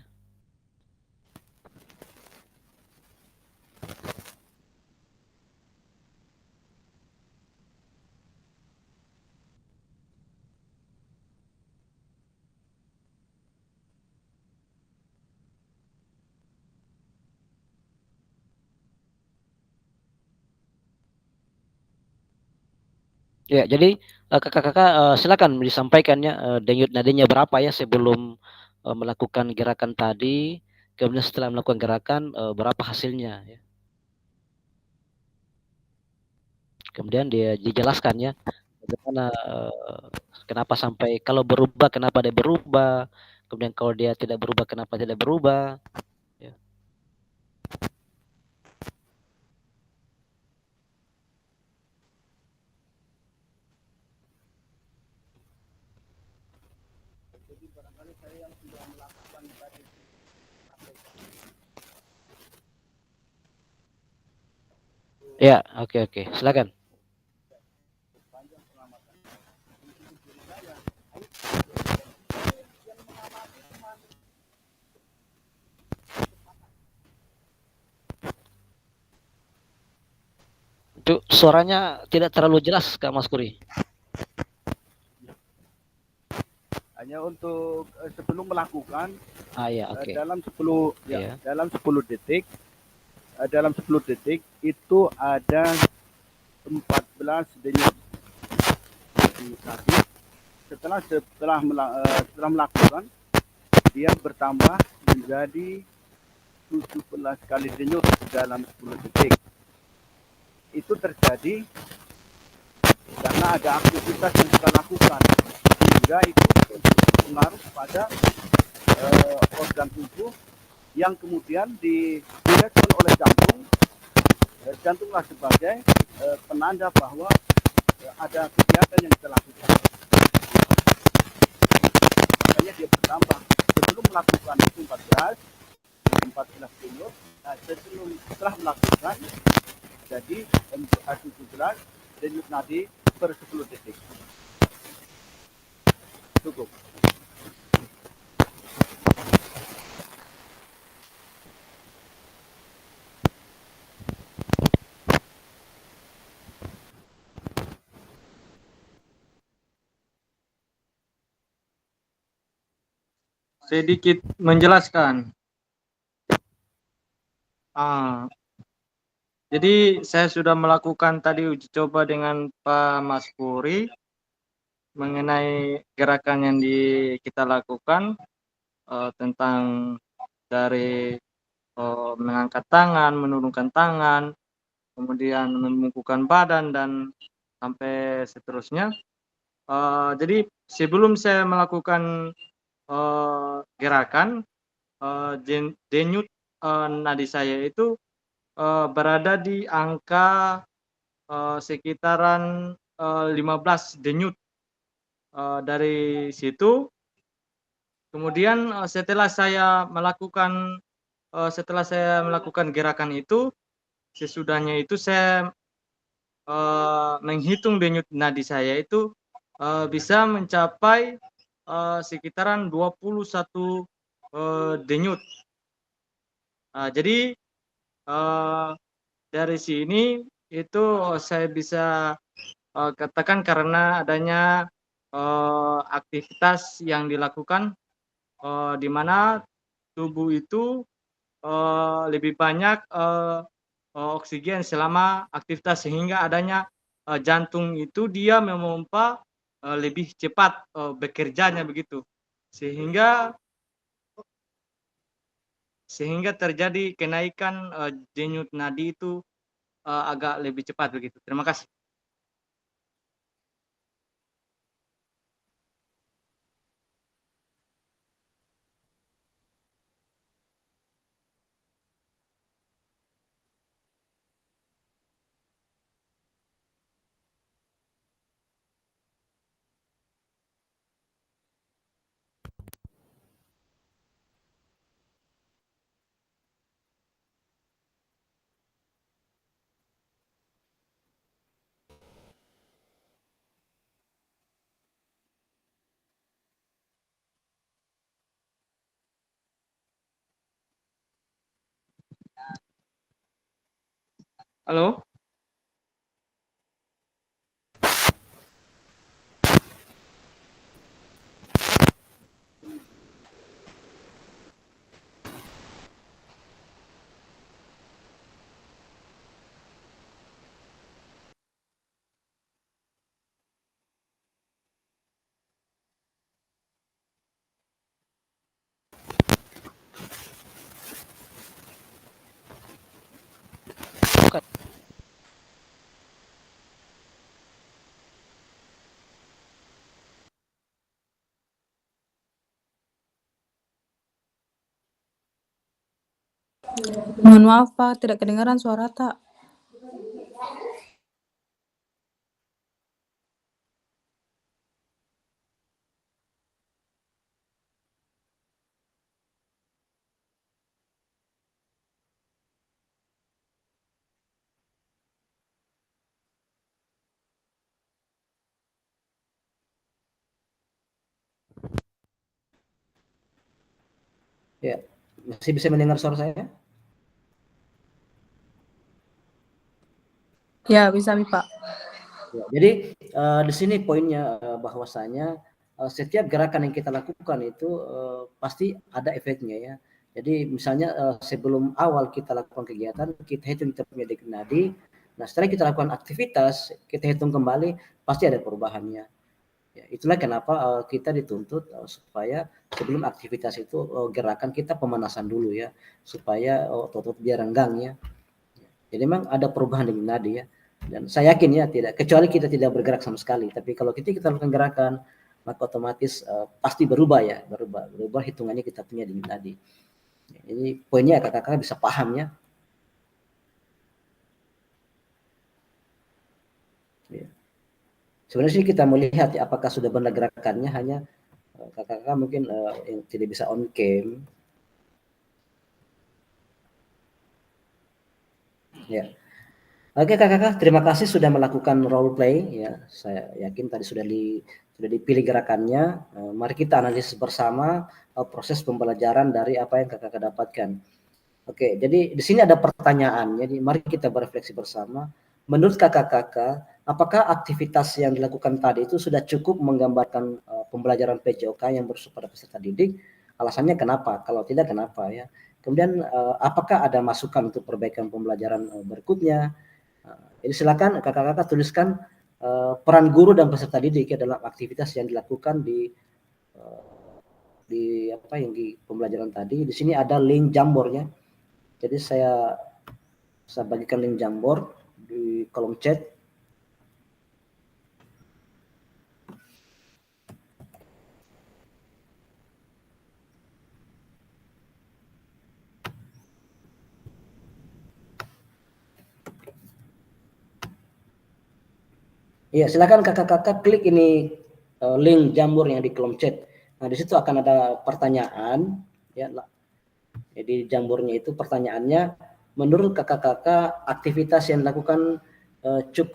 Ya, jadi kakak-kakak silakan disampaikan ya denyut nadinya berapa ya sebelum melakukan gerakan tadi, kemudian setelah melakukan gerakan berapa hasilnya ya. Kemudian dia dijelaskan ya bagaimana kenapa sampai kalau berubah kenapa dia berubah, kemudian kalau dia tidak berubah kenapa tidak berubah ya. Ya, oke oke. Silakan. Itu suaranya tidak terlalu jelas Kak Mas Kuri. Hanya untuk sebelum melakukan Ya, oke. dalam 10 Iya. dalam 10 detik itu ada 14 denyut nadi. Setelah melakukan dia bertambah menjadi 17 kali denyut dalam 10 detik. Itu terjadi karena ada aktivitas yang kita lakukan sehingga itu berpengaruh pada organ tubuh yang kemudian direspon oleh jantung. Jantunglah sebagai penanda bahwa ada kegiatan yang kita lakukan. Makanya dia bertambah. Sebelum melakukan itu 14 denyut. Nah, setelah melakukan jadi 17 denyut nadi per 10 detik. Cukup. Sedikit menjelaskan. Jadi saya sudah melakukan tadi uji coba dengan Pak Mas Puri mengenai gerakan yang kita lakukan tentang dari mengangkat tangan, menurunkan tangan, kemudian membungkukkan badan dan sampai seterusnya. Jadi sebelum saya melakukan gerakan denyut nadi saya itu berada di angka sekitaran 15 denyut. Dari situ kemudian setelah saya melakukan gerakan itu, sesudahnya itu saya menghitung denyut nadi saya itu bisa mencapai sekitaran 21 denyut. Jadi dari sini itu saya bisa katakan karena adanya aktivitas yang dilakukan di mana tubuh itu lebih banyak oksigen selama aktivitas sehingga adanya jantung itu dia memompa lebih cepat bekerjanya begitu. Sehingga terjadi kenaikan denyut nadi itu agak lebih cepat begitu. Terima kasih. Halo? Mohon maaf Pak, tidak kedengaran suara Tak. Ya, masih bisa mendengar suara saya? Ya, bisa nih Pak. Ya, jadi di sini poinnya bahwasanya setiap gerakan yang kita lakukan itu pasti ada efeknya ya. Jadi misalnya sebelum awal kita lakukan kegiatan, kita hitung kita punya denyut nadi. Nah, setelah kita lakukan aktivitas, kita hitung kembali, pasti ada perubahannya. Ya, itulah kenapa kita dituntut supaya sebelum aktivitas itu gerakan kita pemanasan dulu ya, supaya otot-otot biar renggang ya. Jadi memang ada perubahan denyut nadi ya. Dan saya yakin ya tidak, kecuali kita tidak bergerak sama sekali. Tapi kalau kita lakukan gerakan, maka otomatis pasti berubah ya, berubah hitungannya kita punya denyut nadi. Ini poinnya kakak-kakak bisa paham ya. Ya. Sebenarnya sih kita melihat ya, apakah sudah benar gerakannya, hanya kakak-kakak mungkin yang tidak bisa on cam. Ya. Oke kakak-kakak, terima kasih sudah melakukan role play ya. Saya yakin tadi sudah dipilih gerakannya. Mari kita analisis bersama proses pembelajaran dari apa yang kakak-kakak dapatkan. Oke, jadi di sini ada pertanyaan. Jadi mari kita berefleksi bersama. Menurut kakak-kakak, apakah aktivitas yang dilakukan tadi itu sudah cukup menggambarkan pembelajaran PJOK yang bersifat pada peserta didik? Alasannya kenapa? Kalau tidak kenapa ya? Kemudian apakah ada masukan untuk perbaikan pembelajaran berikutnya? Jadi silakan kakak-kakak tuliskan peran guru dan peserta didik ya dalam aktivitas yang dilakukan di apa yang di pembelajaran tadi. Di sini ada link Jambornya. Jadi saya bagikan link Jamboard di kolom chat. Iya, silakan kakak-kakak klik ini link Jamboard yang di kolom chat. Nah, di situ akan ada pertanyaan ya. Jadi Jamboardnya itu pertanyaannya, menurut kakak-kakak aktivitas yang dilakukan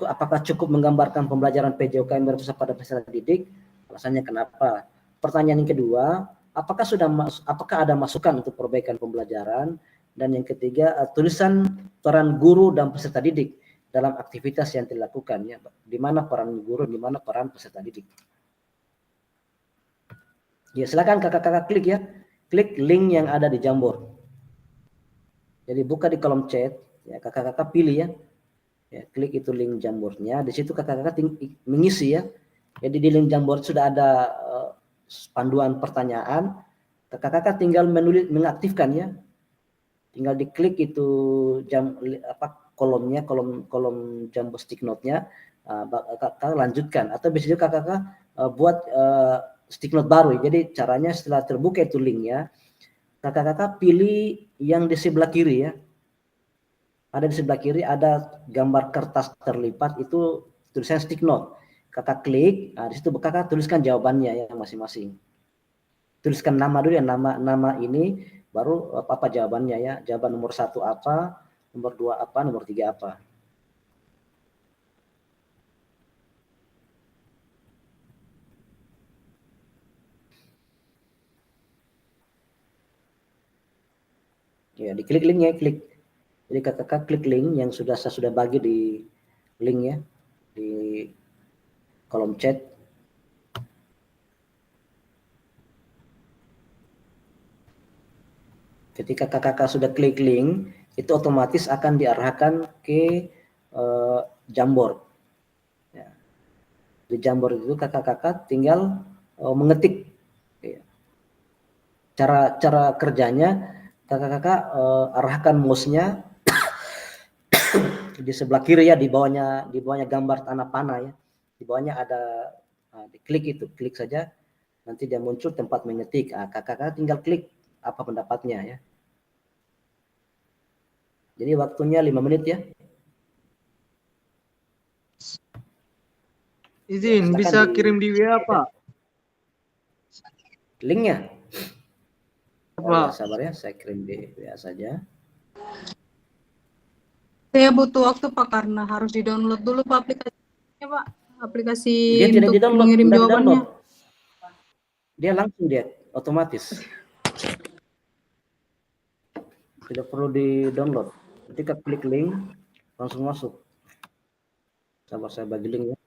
apakah cukup menggambarkan pembelajaran PJOK yang berpusat pada peserta didik? Alasannya kenapa? Pertanyaan yang kedua, apakah ada masukan untuk perbaikan pembelajaran? Dan yang ketiga, tulisan peran guru dan peserta didik dalam aktivitas yang dilakukan ya. Di mana peran guru, di mana peran peserta didik. Ya, silakan kakak-kakak klik ya. Klik link yang ada di Jamboard. Jadi buka di kolom chat, ya kakak-kakak pilih ya. Ya, klik itu link Jamboardnya. Di situ kakak-kakak mengisi ya. Jadi di link Jamboard sudah ada panduan pertanyaan. Kakak-kakak tinggal mengaktifkan ya. Tinggal diklik itu kolomnya, kolom Jamboard stick note-nya. Kakak lanjutkan atau bisa juga kakak buat stick note baru. Jadi caranya setelah terbuka itu linknya, kakak-kakak pilih yang di sebelah kiri ya. Ada di sebelah kiri ada gambar kertas terlipat, itu tulisan stick note. Kakak klik, nah di situ kakak tuliskan jawabannya ya masing-masing. Tuliskan nama dulu ya, nama ini, baru apa jawabannya ya. Jawaban nomor 1 apa, nomor 2 apa, nomor 3 apa. Ya, diklik linknya, klik Jadi kakak klik link yang saya sudah bagi di link ya, di kolom chat. Ketika kakak sudah klik link, itu otomatis akan diarahkan ke Jamboard. Ya. Di Jamboard itu kakak tinggal mengetik. Ya. Cara kerjanya, kakak arahkan mouse-nya di sebelah kiri ya, di bawahnya gambar tanah panah ya. Di bawahnya ada diklik itu, klik saja, nanti dia muncul tempat mengetik. Kakak tinggal klik apa pendapatnya ya. Jadi waktunya 5 menit ya. Izin, Ya, bisa kirim di WA, Pak? Linknya? Oh ya, Pak. sabar ya, saya kirim di WA saja. Saya butuh waktu Pak karena harus di-download dulu Pak aplikasinya Pak. Aplikasi Dia tidak untuk di-download, mengirim tidak jawabannya. di-download. Dia langsung otomatis. Tidak perlu di-download. Ketika klik link, langsung masuk. Sabar, saya bagi link ya.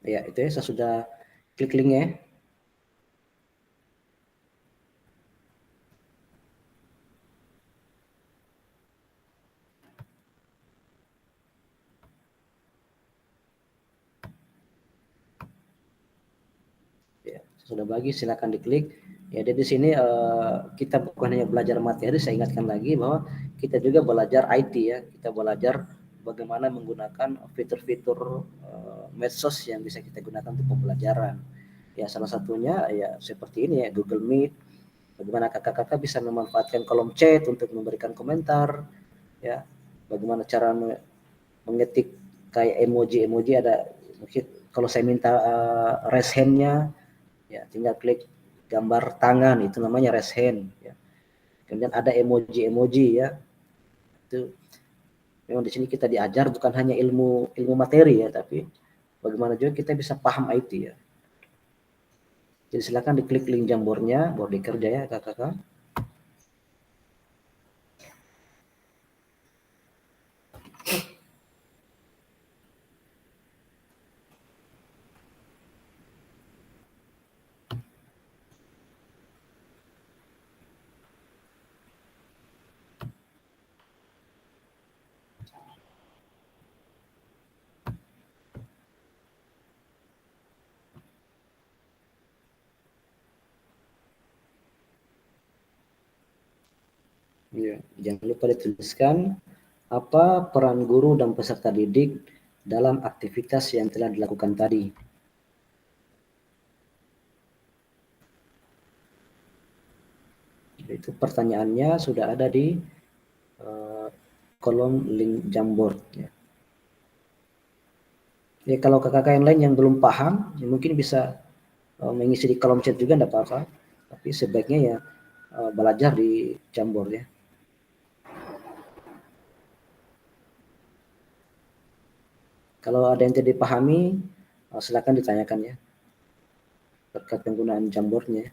Ya, itu ya, saya sudah klik linknya. Ya, sudah bagi, silakan diklik. Ya, jadi di sini kita bukan hanya belajar materi, saya ingatkan lagi bahwa kita juga belajar IT ya. Kita belajar bagaimana menggunakan fitur-fitur medsos yang bisa kita gunakan untuk pembelajaran. Ya, salah satunya ya seperti ini ya, Google Meet. Bagaimana kakak-kakak bisa memanfaatkan kolom chat untuk memberikan komentar, ya. Bagaimana cara mengetik kayak emoji ada, mungkin kalau saya minta raise hand-nya, ya tinggal klik gambar tangan, itu namanya raise hand ya. Kemudian ada emoji ya, itu memang di sini kita diajar bukan hanya ilmu materi ya, tapi bagaimana juga kita bisa paham IT ya. Jadi silakan diklik link Jamboardnya, baru dikerja ya kakak-kakak. Ya, jangan lupa dituliskan apa peran guru dan peserta didik dalam aktivitas yang telah dilakukan tadi. Itu pertanyaannya sudah ada di kolom link Jamboard. Ya. Ya, kalau kakak yang lain yang belum paham, ya mungkin bisa mengisi di kolom chat juga, tidak apa-apa. Tapi sebaiknya ya belajar di Jamboard ya. Kalau ada yang tidak dipahami, silakan ditanyakan ya terkait penggunaan Jamboardnya.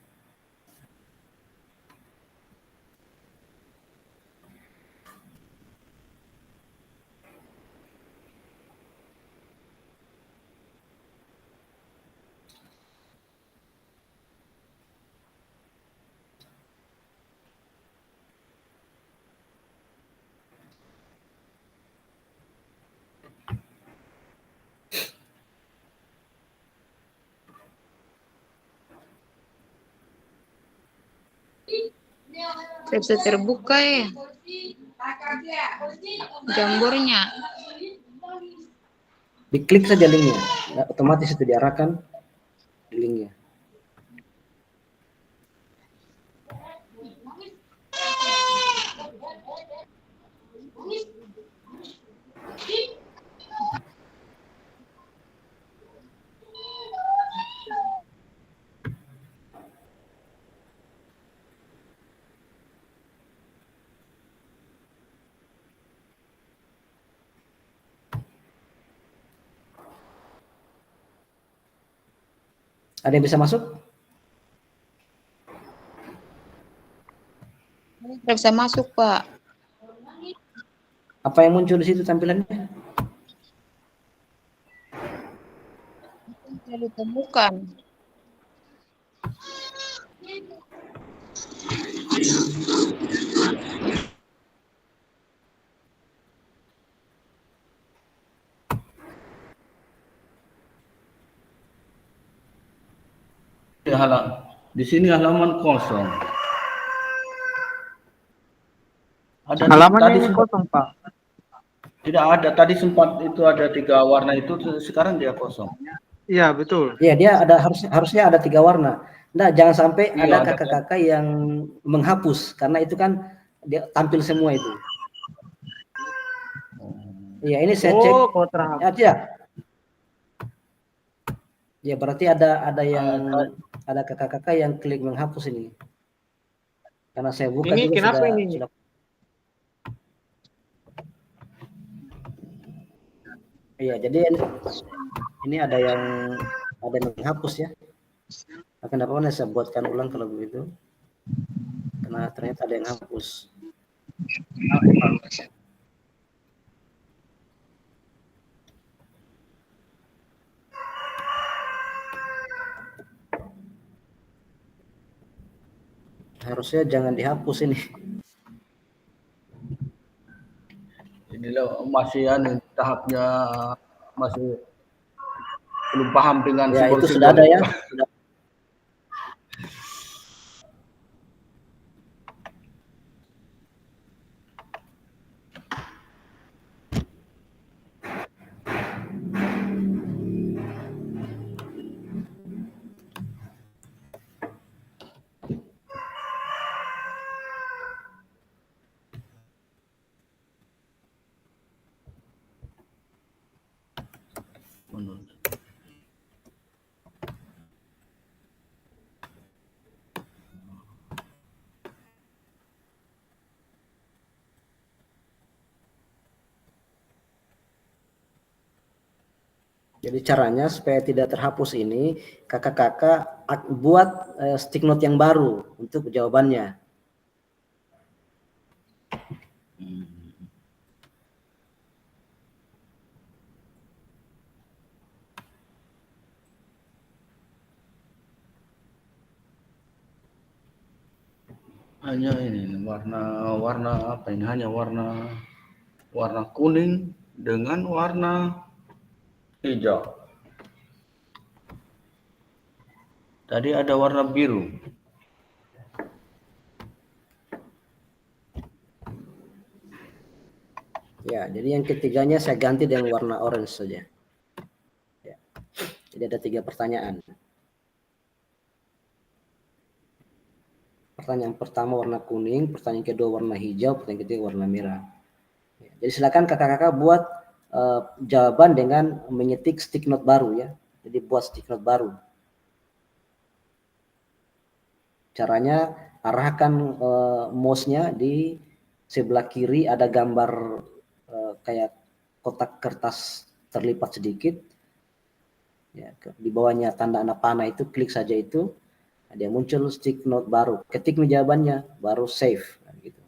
Tidak bisa terbuka ya Jambornya. Diklik saja linknya, nah, otomatis itu diarahkan di linknya. Ada yang bisa masuk? Tidak bisa masuk, Pak. Apa yang muncul di situ tampilannya? Tidak ditemukan. Di sini halaman kosong. Ada Halamannya tadi ini sempat kosong, Pak. tidak ada, tadi sempat itu ada 3 warna itu, sekarang dia kosong. Iya, betul. Iya, dia ada harusnya ada 3 warna. Nah, jangan sampai Iya, ada ada. kakak-kakak yang menghapus karena itu kan dia tampil semua itu. Iya, ini saya cek. Oh, kok terhapus. Ya, ya berarti ada yang ada kakak-kakak yang klik menghapus ini. Karena saya buka Ini juga kenapa sudah ini? Iya, jadi ini ada yang menghapus ya. Akan dapat saya buatkan ulang kalau begitu. Karena ternyata ada yang hapus. Harusnya jangan dihapus ini. Inilah masih tahapnya masih belum paham dengan Ya, simbol-simbol itu sudah ada ya. Sudah. Jadi caranya supaya tidak terhapus ini, kakak-kakak buat stick note yang baru untuk jawabannya. Hanya ini warna apa ini? Hanya warna kuning dengan warna hijau. Tadi ada warna biru. Ya, jadi yang ketiganya saya ganti dengan warna orange saja. Ya. Jadi ada 3 pertanyaan. Pertanyaan pertama warna kuning, pertanyaan kedua warna hijau, pertanyaan ketiga warna merah. Ya, jadi silakan kakak-kakak buat jawaban dengan menyetik stick note baru ya. Jadi buat stick note baru. Caranya arahkan mouse-nya di sebelah kiri ada gambar kayak kotak kertas terlipat sedikit. Ya, di bawahnya tanda anak panah itu klik saja itu. Dia muncul stick note baru. Ketik jawabannya baru save gitu.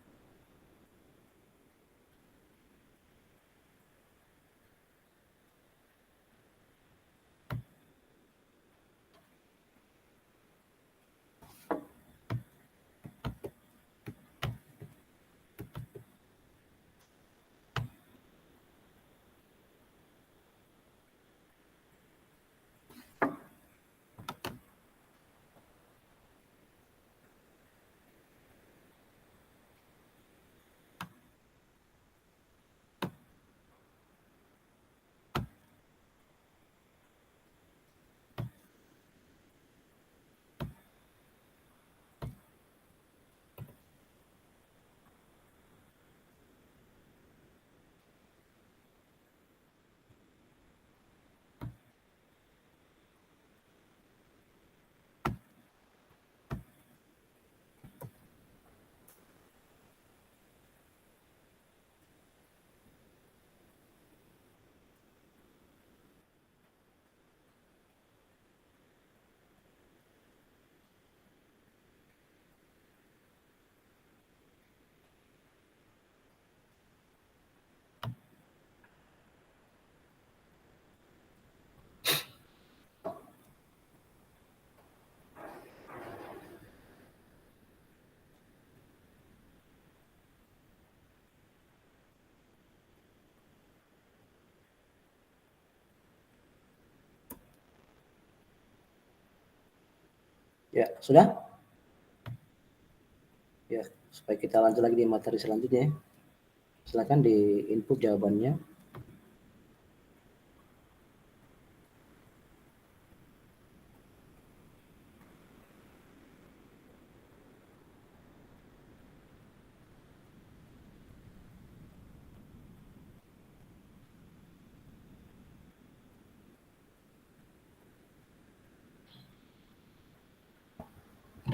Ya, sudah? Ya, supaya kita lanjut lagi di materi selanjutnya. Silakan di input jawabannya.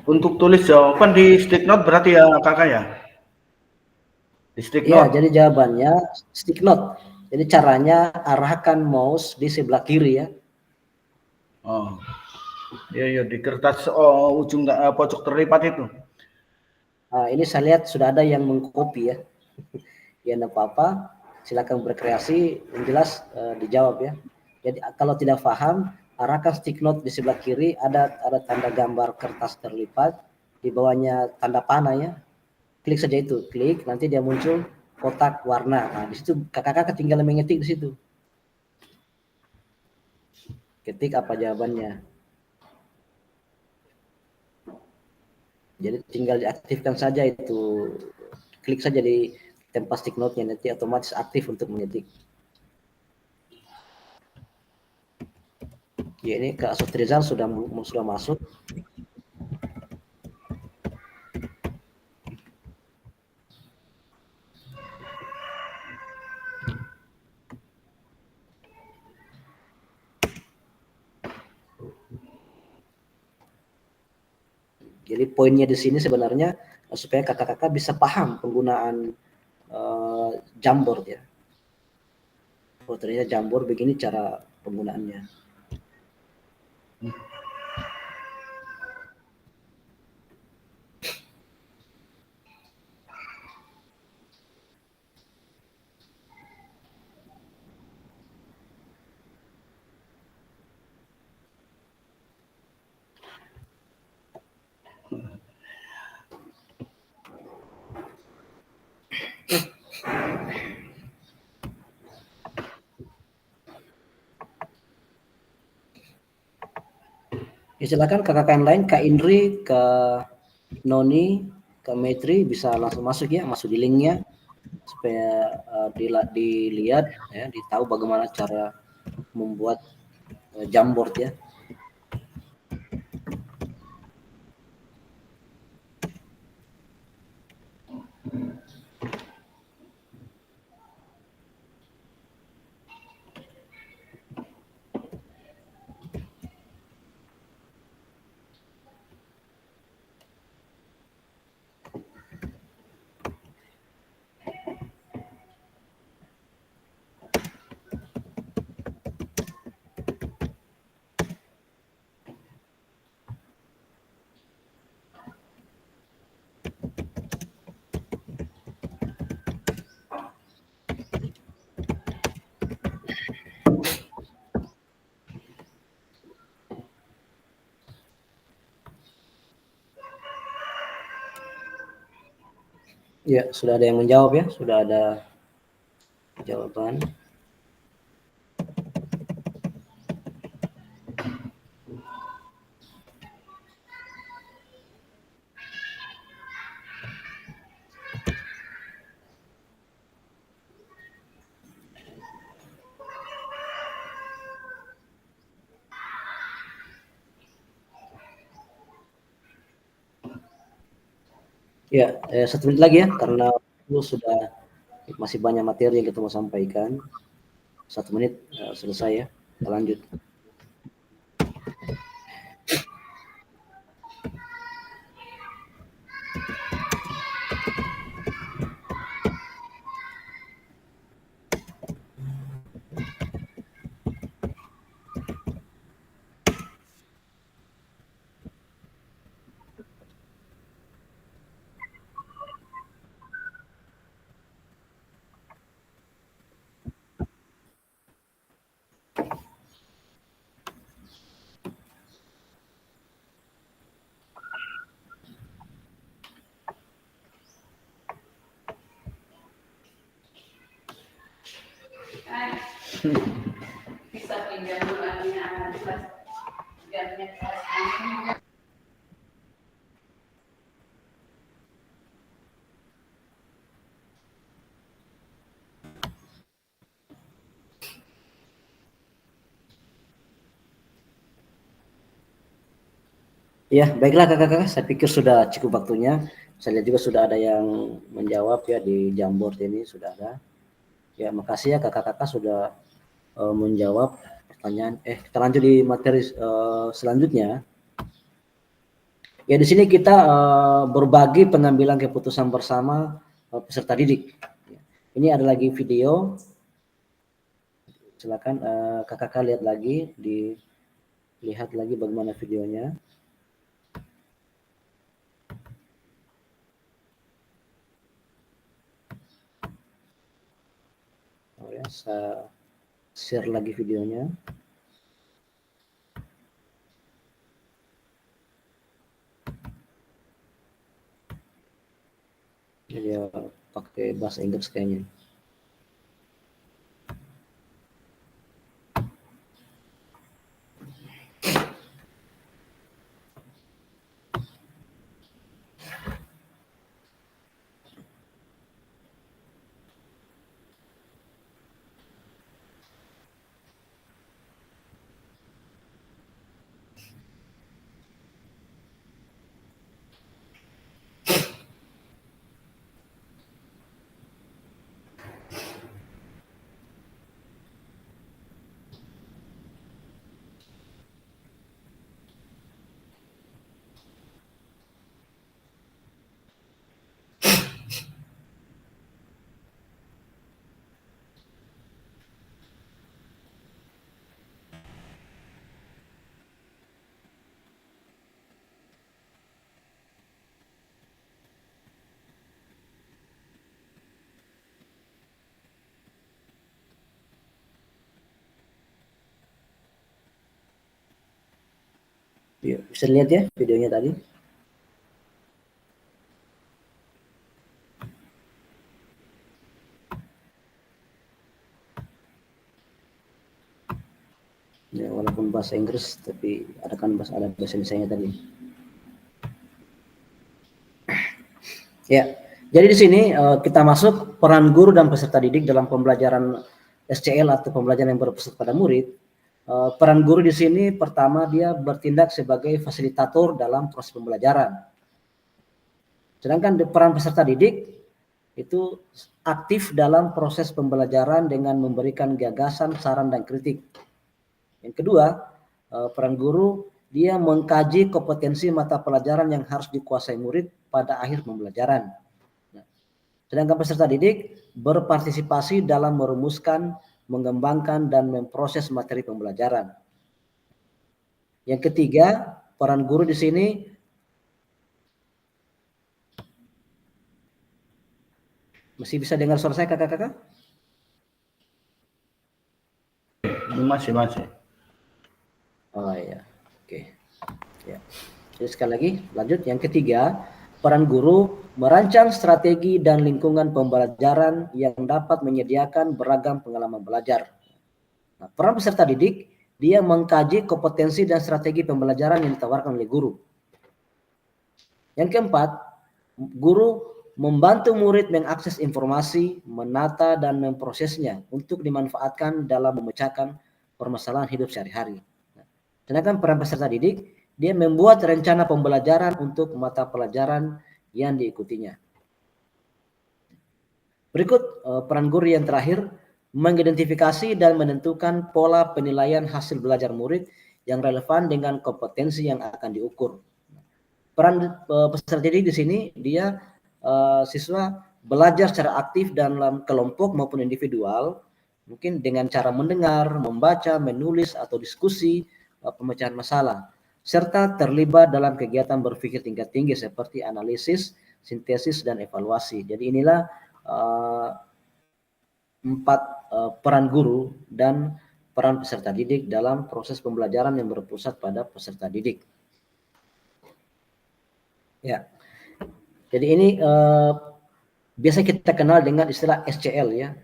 Untuk tulis jawaban di stick note berarti ya kakak ya? Di stick Iya, note. jadi jawabannya stick note. Jadi caranya arahkan mouse di sebelah kiri ya. Oh, iya di kertas ujung pojok terlipat itu. Nah, ini saya lihat sudah ada yang mengcopy ya. Ya, enggak apa-apa. Silakan berkreasi. Yang jelas dijawab ya. Jadi kalau tidak paham, arahkan stick note di sebelah kiri. Ada tanda gambar kertas terlipat. Di bawahnya tanda panah ya. Klik saja itu, klik. Nanti dia muncul kotak warna. Nah, di situ kakak-kakak tinggal mengetik di situ. Ketik apa jawabannya. Jadi tinggal diaktifkan saja itu, klik saja di tempat stick note-nya, nanti otomatis aktif untuk mengetik. Ya, ini Kak Sutrizal sudah masuk. Jadi poinnya di sini sebenarnya supaya kakak-kakak bisa paham penggunaan Jamboard ya. Oh, ternyata Jamboard begini cara penggunaannya. Ya, silakan kakak yang lain, Kak Indri, Kak Noni, Kak Metri bisa langsung masuk ya, masuk di linknya supaya dilihat ya, ditahu bagaimana cara membuat Jamboard ya. Ya, sudah ada yang menjawab ya, sudah ada jawaban. Ya, 1 menit lagi ya, karena itu sudah masih banyak materi yang kita mau sampaikan. 1 menit selesai ya, kita lanjut. Bisa pinjam dulu. Ya, baiklah kakak-kakak, saya pikir sudah cukup waktunya. Saya lihat juga sudah ada yang menjawab ya di Jamboard ini sudah ada. Ya, makasih ya kakak-kakak sudah menjawab pertanyaan. Kita lanjut di materi selanjutnya. Ya, di sini kita berbagi pengambilan keputusan bersama peserta didik. Ini ada lagi video. Silakan kakak-kakak lihat lagi, dilihat lagi bagaimana videonya. Oh ya, saya share lagi videonya. Jadi pakai bahasa Inggris kayaknya. Ya, bisa lihat ya videonya tadi. Ya, walaupun bahasa Inggris, tapi ada bahasa Indonesia tadi. Ya, jadi di sini kita masuk peran guru dan peserta didik dalam pembelajaran SCL atau pembelajaran yang berpusat pada murid. Peran guru di sini pertama dia bertindak sebagai fasilitator dalam proses pembelajaran. Sedangkan peran peserta didik itu aktif dalam proses pembelajaran dengan memberikan gagasan, saran, dan kritik. Yang kedua, peran guru dia mengkaji kompetensi mata pelajaran yang harus dikuasai murid pada akhir pembelajaran. Sedangkan peserta didik berpartisipasi dalam merumuskan, mengembangkan, dan memproses materi pembelajaran. Yang ketiga, peran guru di sini masih bisa dengar suara saya kakak-kakak? Masih. Oh iya, oke. Ya. Jadi sekali lagi lanjut. Yang ketiga, peran guru merancang strategi dan lingkungan pembelajaran yang dapat menyediakan beragam pengalaman belajar. Nah, peran peserta didik dia mengkaji kompetensi dan strategi pembelajaran yang ditawarkan oleh guru. Yang keempat, guru membantu murid mengakses informasi, menata dan memprosesnya untuk dimanfaatkan dalam memecahkan permasalahan hidup sehari-hari. Sedangkan peran peserta didik, dia membuat rencana pembelajaran untuk mata pelajaran yang diikutinya. Berikut peran guru yang terakhir, mengidentifikasi dan menentukan pola penilaian hasil belajar murid yang relevan dengan kompetensi yang akan diukur. Peran peserta didik di sini, dia siswa belajar secara aktif dalam kelompok maupun individual, mungkin dengan cara mendengar, membaca, menulis, atau diskusi, pemecahan masalah, serta terlibat dalam kegiatan berpikir tingkat tinggi seperti analisis, sintesis, dan evaluasi. Jadi inilah 4 peran guru dan peran peserta didik dalam proses pembelajaran yang berpusat pada peserta didik. Ya, jadi ini biasa kita kenal dengan istilah SCL ya,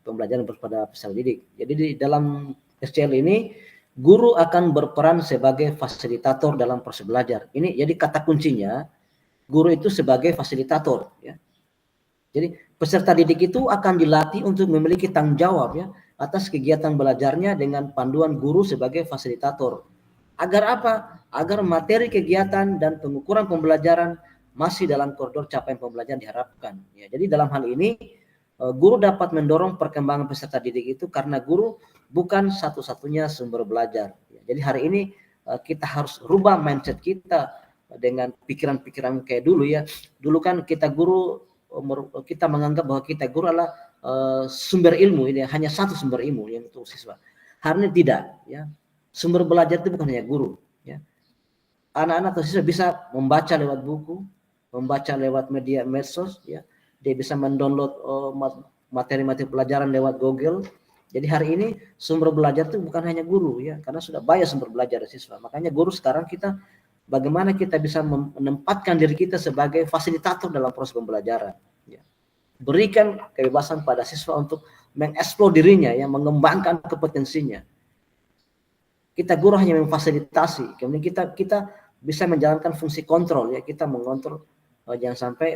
pembelajaran pada peserta didik. Jadi di dalam SCL ini guru akan berperan sebagai fasilitator dalam proses belajar. Ini jadi kata kuncinya, guru itu sebagai fasilitator ya. Jadi peserta didik itu akan dilatih untuk memiliki tanggung jawab ya atas kegiatan belajarnya dengan panduan guru sebagai fasilitator. Agar apa? Agar materi kegiatan dan pengukuran pembelajaran masih dalam koridor capaian pembelajaran diharapkan. Ya, jadi dalam hal ini guru dapat mendorong perkembangan peserta didik itu karena guru bukan satu-satunya sumber belajar. Ya, jadi hari ini kita harus rubah mindset kita dengan pikiran-pikiran kayak dulu ya. Dulu kan kita guru, kita menganggap bahwa kita guru adalah sumber ilmu, ini hanya satu sumber ilmu yang untuk siswa. Hari ini tidak, ya. Sumber belajar itu bukan hanya guru, ya. Anak-anak atau siswa bisa membaca lewat buku, membaca lewat media medsos, ya. Dia bisa mendownload materi-materi pelajaran lewat Google. Jadi hari ini sumber belajar itu bukan hanya guru, ya, karena sudah banyak sumber belajar dari siswa. Makanya guru sekarang kita bagaimana kita bisa menempatkan diri kita sebagai fasilitator dalam proses pembelajaran. Ya. Berikan kebebasan pada siswa untuk mengeksplor dirinya, ya, mengembangkan kompetensinya. Kita guru hanya memfasilitasi, kemudian kita bisa menjalankan fungsi kontrol, ya, kita mengontrol jangan sampai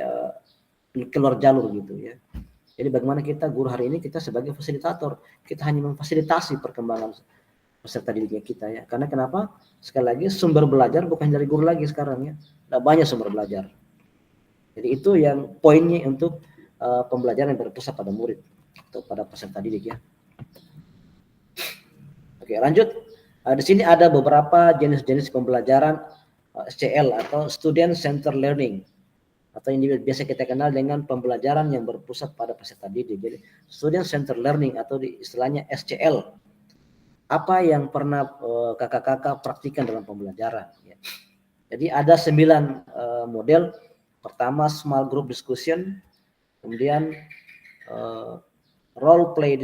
keluar jalur gitu, ya. Jadi bagaimana kita guru hari ini kita sebagai fasilitator, kita hanya memfasilitasi perkembangan peserta didiknya kita, ya. Karena kenapa? Sekali lagi sumber belajar bukan dari guru lagi sekarang, ya. Ada banyak sumber belajar. Jadi itu yang poinnya untuk pembelajaran yang berpusat pada murid atau pada peserta didik, ya. Oke, lanjut. Di sini ada beberapa jenis-jenis pembelajaran SCL atau Student Centered Learning, atau yang biasa kita kenal dengan pembelajaran yang berpusat pada peserta didik. Jadi Student Centered Learning atau istilahnya SCL. Apa yang pernah kakak-kakak praktikan dalam pembelajaran, ya. Jadi ada 9 model. Pertama small group discussion, kemudian role play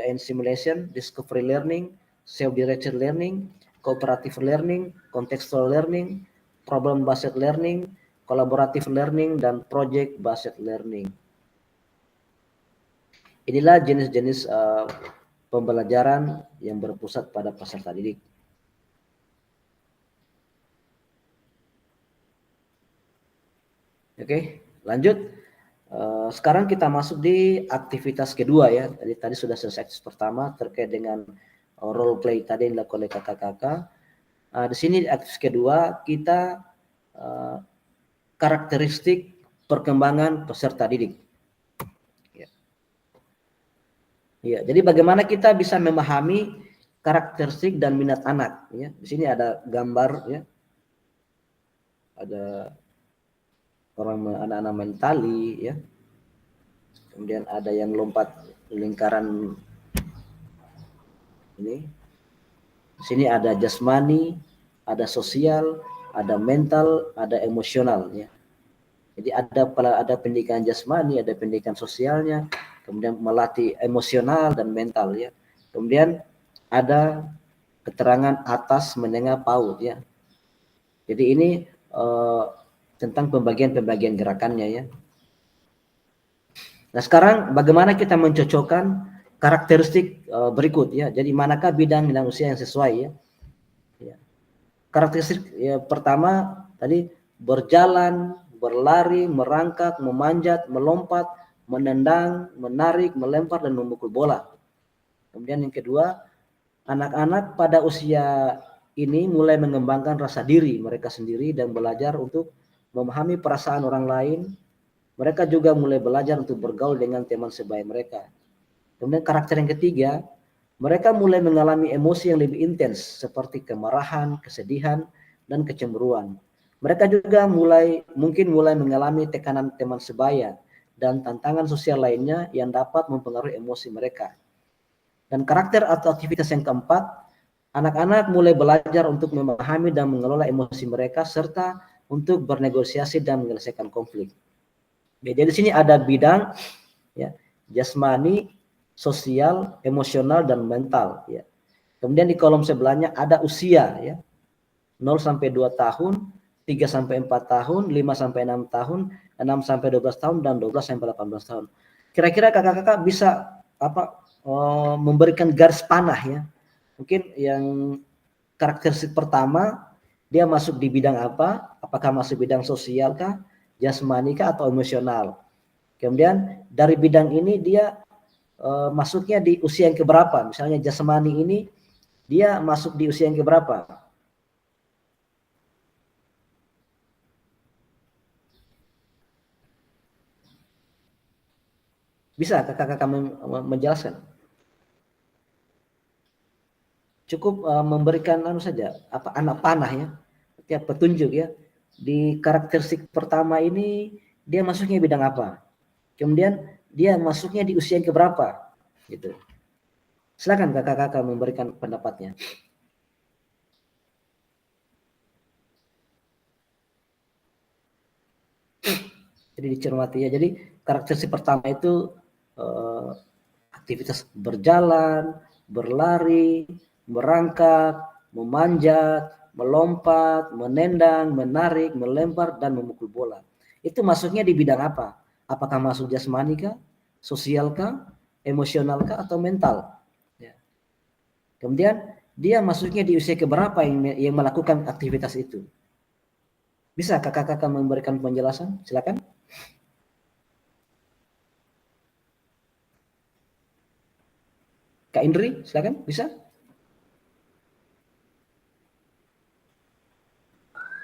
and simulation, discovery learning, self-directed learning, cooperative learning, contextual learning, problem-based learning, collaborative learning, dan project-based learning. Inilah jenis-jenis pembelajaran yang berpusat pada peserta didik. Oke, lanjut. Sekarang kita masuk di aktivitas kedua, ya. Jadi tadi sudah selesai aktivitas pertama terkait dengan role play tadi yang dilakukan oleh kakak-kakak. Di sini aktivitas kedua kita karakteristik perkembangan peserta didik. Ya. Ya, jadi bagaimana kita bisa memahami karakteristik dan minat anak, ya. Di sini ada gambar, ya. Ada anak-anak main tali, ya. Kemudian ada yang lompat lingkaran ini. Di sini ada jasmani, ada sosial, ada mental, ada emosional, ya. Jadi ada pendidikan jasmani, ada pendidikan sosialnya, kemudian melatih emosional dan mental, ya. Kemudian ada keterangan atas, menengah, PAUD, ya. Jadi ini tentang pembagian gerakannya, ya. Nah, sekarang bagaimana kita mencocokkan karakteristik berikut, ya. Jadi manakah bidang usia yang sesuai, ya. Ya. Karakteristik pertama tadi berjalan, berlari, merangkak, memanjat, melompat, menendang, menarik, melempar, dan memukul bola. Kemudian yang kedua, anak-anak pada usia ini mulai mengembangkan rasa diri mereka sendiri dan belajar untuk memahami perasaan orang lain. Mereka juga mulai belajar untuk bergaul dengan teman sebaya mereka. Kemudian karakter yang ketiga, mereka mulai mengalami emosi yang lebih intens seperti kemarahan, kesedihan, dan kecemburuan. Mereka juga mungkin mulai mengalami tekanan teman sebaya dan tantangan sosial lainnya yang dapat mempengaruhi emosi mereka. Dan karakter atau aktivitas yang keempat, anak-anak mulai belajar untuk memahami dan mengelola emosi mereka serta untuk bernegosiasi dan menyelesaikan konflik. Jadi di sini ada bidang, ya, jasmani, sosial, emosional, dan mental, ya. Kemudian di kolom sebelahnya ada usia, ya. 0 sampai 2 tahun, 3 sampai 4 tahun, 5 sampai 6 tahun, 6 sampai 12 tahun, dan 12 sampai 18 tahun. Kira-kira kakak-kakak bisa memberikan garis panah, ya. Mungkin yang karakteristik pertama, dia masuk di bidang apa? Apakah masuk bidang sosial kah, jasmani kah, atau emosional? Kemudian dari bidang ini dia masuknya di usia yang keberapa? Misalnya jasmani ini dia masuk di usia yang keberapa? Bisa kakak-kakak menjelaskan? Cukup memberikan saja, apa, anak panah ya, tiap petunjuk ya. Di karakteristik pertama ini dia masuknya bidang apa? Kemudian dia masuknya di usia yang keberapa? Gitu. Silakan kakak-kakak memberikan pendapatnya. Jadi dicermati ya. Jadi karakteristik pertama itu aktivitas berjalan, berlari, merangkak, memanjat, melompat, menendang, menarik, melempar, dan memukul bola. Itu masuknya di bidang apa? Apakah masuk jasmani kah, sosial kah, emosional kah, atau mental? Ya. Kemudian dia masuknya di usia keberapa yang melakukan aktivitas itu? Bisa kakak-kakak memberikan penjelasan? Silakan. Kak Indri, silakan, bisa?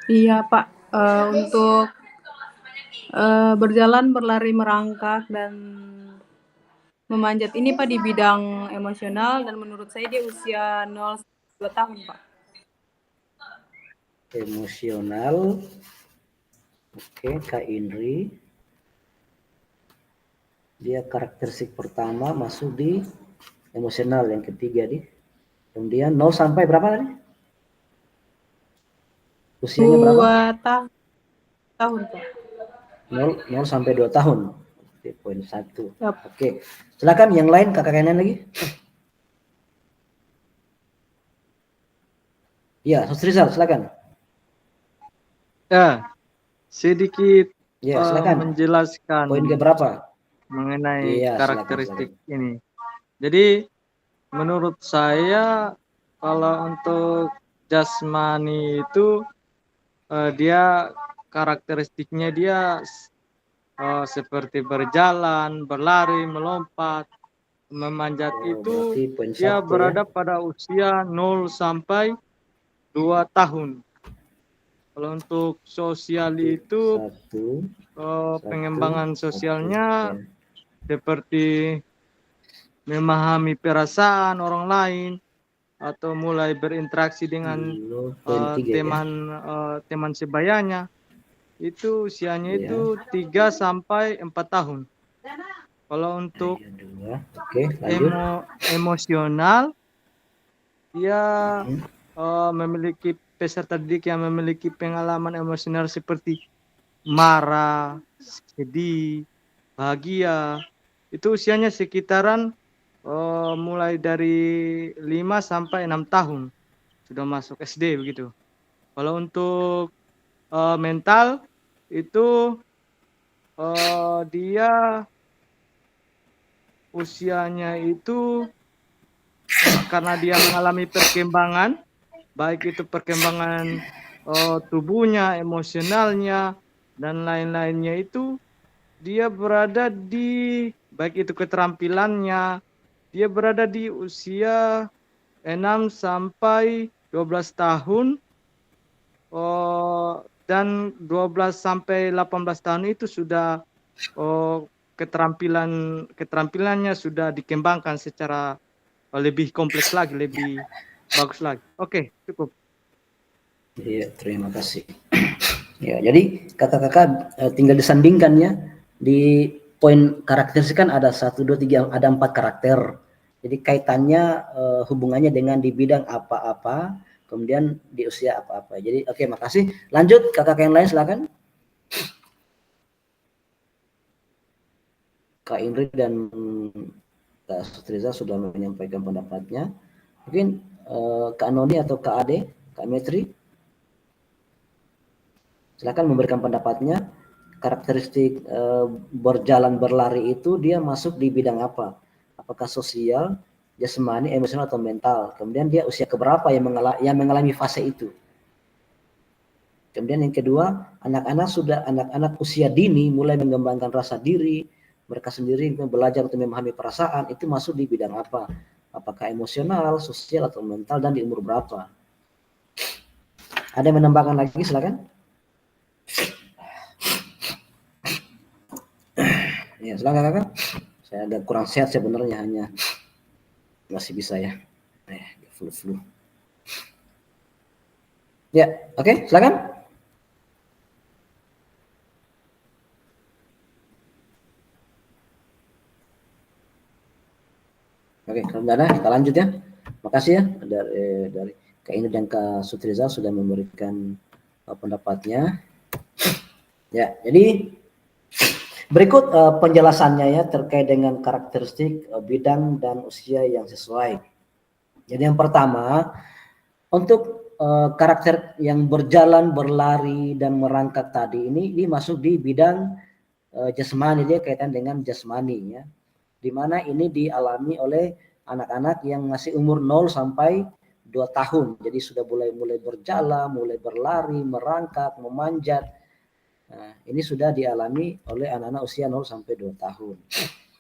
Iya, Pak. Untuk berjalan, berlari, merangkak, dan memanjat ini, Pak, di bidang emosional, dan menurut saya dia usia 0-2 tahun, Pak. Emosional. Oke, Kak Indri. Dia karakteristik pertama masuk di emosional, yang ketiga di. Kemudian 0 sampai berapa tadi? Usianya berapa? 2 tahun, Pak. 0 sampai 2 tahun. Oke, poin 1. Yap. Oke. Silakan yang lain, kakak kalian lagi. Ya, Sos Rizal, silakan. Ya, sedikit Ya, silakan. menjelaskan Poin ke berapa? mengenai Iya, karakteristik silakan. ini. Jadi menurut saya kalau untuk jasmani itu dia karakteristiknya dia seperti berjalan, berlari, melompat, memanjat itu Berarti poin dia 1 berada ya. pada usia 0 sampai 2 tahun. Kalau untuk sosial itu 1, pengembangan 1, sosialnya ya. seperti memahami perasaan orang lain atau mulai berinteraksi dengan poin 3 ya. teman sebayanya. Itu usianya Ya. itu 3 sampai 4 tahun. Kalau untuk Oke, lanjut. emosional dia memiliki peserta didik yang memiliki pengalaman emosional seperti marah, sedih, bahagia. Itu usianya sekitaran mulai dari 5 sampai 6 tahun sudah masuk SD begitu. Kalau untuk mental itu dia usianya itu karena dia mengalami perkembangan, baik itu perkembangan tubuhnya, emosionalnya, dan lain-lainnya itu dia berada di baik itu keterampilannya, dia berada di usia 6 sampai 12 tahun dan 12 sampai 18 tahun itu sudah keterampilannya sudah dikembangkan secara lebih kompleks lagi, lebih bagus lagi. Oke, cukup. Iya, terima kasih. Ya, jadi kakak-kakak tinggal disandingkan ya. Di poin karakteristik kan ada 1, 2, 3, ada 4 karakter. Jadi kaitannya hubungannya dengan di bidang apa-apa, kemudian di usia apa-apa. Jadi oke, makasih. Lanjut kakak yang lain silakan. Kak Indri dan Kak Sustriza sudah menyampaikan pendapatnya. Mungkin Kak Noni atau Kak Ade, Kak Metri, silakan memberikan pendapatnya. Karakteristik berjalan berlari itu dia masuk di bidang apa? Apakah sosial, jasmani, emosional, atau mental? Kemudian dia usia keberapa yang mengalami fase itu? Kemudian yang kedua, anak-anak usia dini mulai mengembangkan rasa diri, mereka sendiri belajar untuk memahami perasaan, itu masuk di bidang apa? Apakah emosional, sosial, atau mental, dan di umur berapa? Ada yang menambahkan lagi, silakan. Ya, silakan kakak. Saya agak kurang sehat sebenarnya, hanya masih bisa ya. Flu. Ya, oke, silakan. Oke, kalau tidak ada, kita lanjut ya. Makasih ya dari Kak Inu dan Kak Sutrizal sudah memberikan pendapatnya. Ya, jadi berikut penjelasannya ya terkait dengan karakteristik bidang dan usia yang sesuai. Jadi yang pertama, untuk karakter yang berjalan, berlari dan merangkak tadi ini masuk di bidang jasmani, dia kaitan dengan jasmani ya. Di mana ini dialami oleh anak-anak yang masih umur 0 sampai 2 tahun. Jadi sudah mulai berjalan, mulai berlari, merangkak, memanjat. Nah, ini sudah dialami oleh anak-anak usia 0 sampai 2 tahun.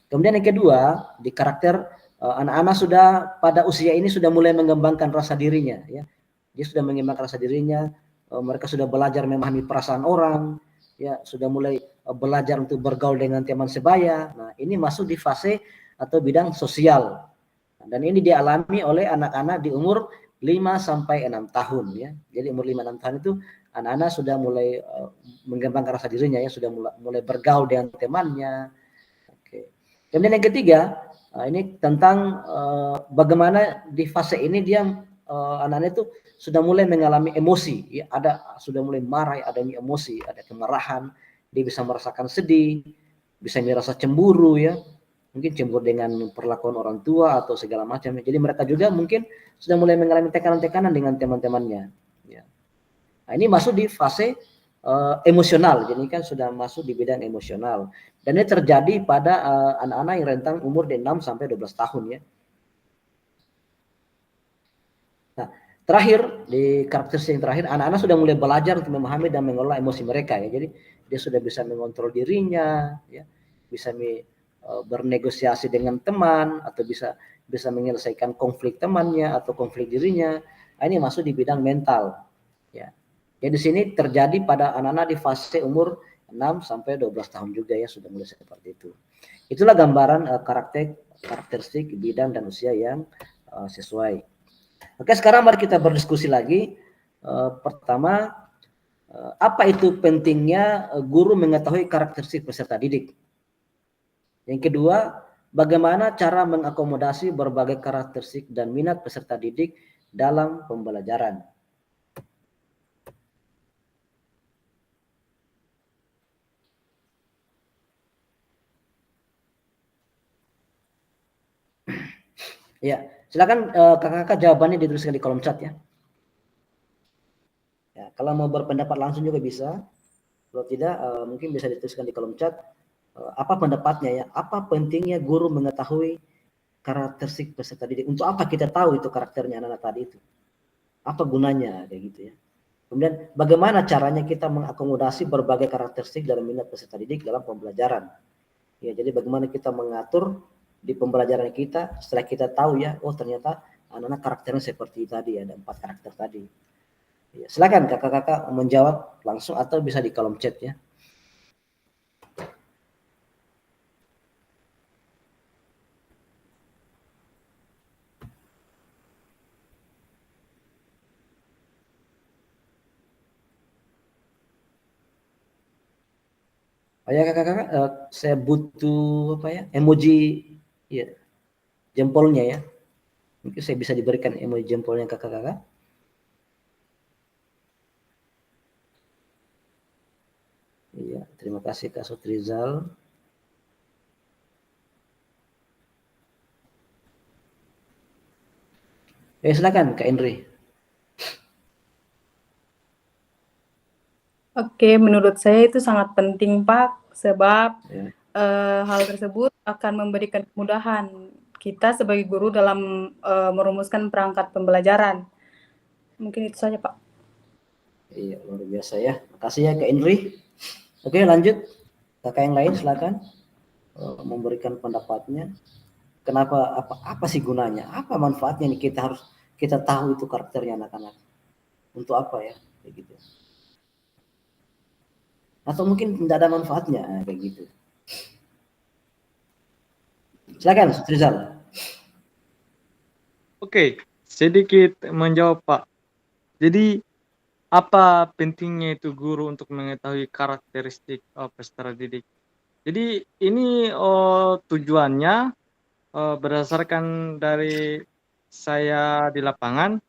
Kemudian yang kedua, di karakter anak-anak sudah pada usia ini sudah mulai mengembangkan rasa dirinya ya. Dia sudah mengembangkan rasa dirinya, mereka sudah belajar memahami perasaan orang, ya, sudah mulai belajar untuk bergaul dengan teman sebaya. Nah, ini masuk di fase atau bidang sosial. Dan ini dialami oleh anak-anak di umur 5 sampai 6 tahun ya. Jadi umur 5-6 tahun itu anak-anak sudah mulai mengembangkan rasa dirinya ya, sudah mulai bergaul dengan temannya. Oke. Kemudian yang ketiga, ini tentang bagaimana di fase ini dia anak-anak itu sudah mulai mengalami emosi, ya, sudah mulai marah, ada emosi, ada kemarahan, dia bisa merasakan sedih, bisa merasa cemburu ya, mungkin cemburu dengan perlakuan orang tua atau segala macam. Jadi mereka juga mungkin sudah mulai mengalami tekanan-tekanan dengan teman-temannya. Ya. Nah, ini masuk di fase emosional, jadi kan sudah masuk di bidang emosional. Dan ini terjadi pada anak-anak yang rentang umur dari 6 sampai 12 tahun ya. Nah, terakhir di karakteristik yang terakhir, anak-anak sudah mulai belajar untuk memahami dan mengelola emosi mereka ya. Jadi dia sudah bisa mengontrol dirinya ya, bisa bernegosiasi dengan teman atau bisa menyelesaikan konflik temannya atau konflik dirinya. Nah, ini masuk di bidang mental ya. Jadi di sini terjadi pada anak-anak di fase umur 6 sampai 12 tahun juga ya, sudah mulai seperti itu. Itulah gambaran karakteristik bidang dan usia yang sesuai. Oke, sekarang mari kita berdiskusi lagi. Pertama, apa itu pentingnya guru mengetahui karakteristik peserta didik? Yang kedua, bagaimana cara mengakomodasi berbagai karakteristik dan minat peserta didik dalam pembelajaran? Ya, silakan kakak-kakak jawabannya dituliskan di kolom chat ya. Ya, kalau mau berpendapat langsung juga bisa. Kalau tidak, mungkin bisa dituliskan di kolom chat apa pendapatnya ya. Apa pentingnya guru mengetahui karakteristik peserta didik? Untuk apa kita tahu itu karakternya anak-anak tadi itu? Apa gunanya kayak gitu ya? Kemudian bagaimana caranya kita mengakomodasi berbagai karakteristik dalam minat peserta didik dalam pembelajaran? Ya, jadi bagaimana kita mengatur di pembelajaran kita setelah kita tahu ya, oh ternyata anak-anak karakternya seperti tadi, ada 4 karakter tadi. Ya, silakan kakak-kakak menjawab langsung atau bisa di kolom chat ya. Oh ya kakak-kakak, saya butuh apa ya, emoji ya, jempolnya ya. Mungkin saya bisa diberikan emoji jempolnya kakak-kakak. Iya, terima kasih Kak Sutrizal. Silakan Kak Indri. Oke, menurut saya itu sangat penting, Pak, sebab Ya. hal tersebut akan memberikan kemudahan kita sebagai guru dalam merumuskan perangkat pembelajaran. Mungkin itu saja, Pak. Iya, luar biasa ya. Makasih ya Kak Indri. Oke, lanjut. Kakak yang lain silakan memberikan pendapatnya. Kenapa, apa sih gunanya? Apa manfaatnya nih kita tahu itu karakternya anak-anak? Untuk apa ya? Kayak gitu. Atau mungkin tidak ada manfaatnya kayak gitu. Silakan, Rizal. Oke, sedikit menjawab Pak. Jadi apa pentingnya itu guru untuk mengetahui karakteristik peserta didik? Jadi ini tujuannya berdasarkan dari saya di lapangan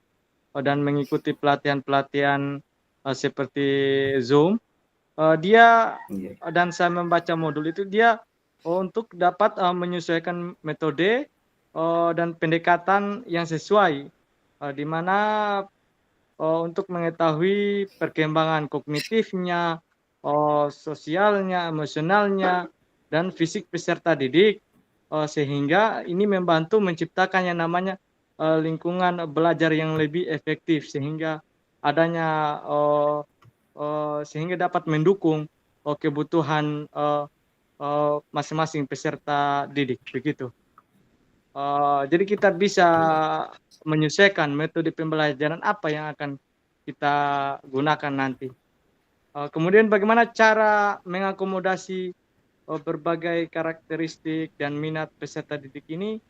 dan mengikuti pelatihan-pelatihan seperti Zoom. Dia dan saya membaca modul itu dia untuk dapat menyesuaikan metode dan pendekatan yang sesuai, di mana untuk mengetahui perkembangan kognitifnya, sosialnya, emosionalnya, dan fisik peserta didik, sehingga ini membantu menciptakan yang namanya lingkungan belajar yang lebih efektif, sehingga adanya sehingga dapat mendukung kebutuhan masing-masing peserta didik, begitu. Jadi kita bisa menyesuaikan metode pembelajaran apa yang akan kita gunakan nanti. Kemudian bagaimana cara mengakomodasi berbagai karakteristik dan minat peserta didik ini?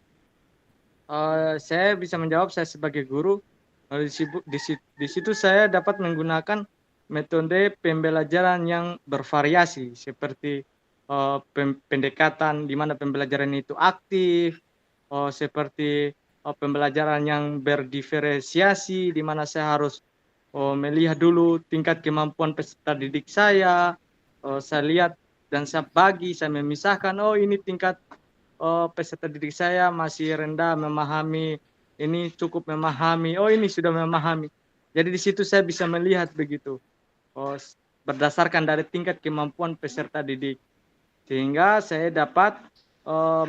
Saya bisa menjawab, saya sebagai guru di situ saya dapat menggunakan metode pembelajaran yang bervariasi, seperti pendekatan di mana pembelajaran itu aktif, seperti pembelajaran yang berdiferensiasi, di mana saya harus melihat dulu tingkat kemampuan peserta didik saya lihat dan saya bagi, saya memisahkan, oh ini tingkat peserta didik saya masih rendah memahami, ini cukup memahami, oh ini sudah memahami. Jadi di situ saya bisa melihat begitu, berdasarkan dari tingkat kemampuan peserta didik, sehingga saya dapat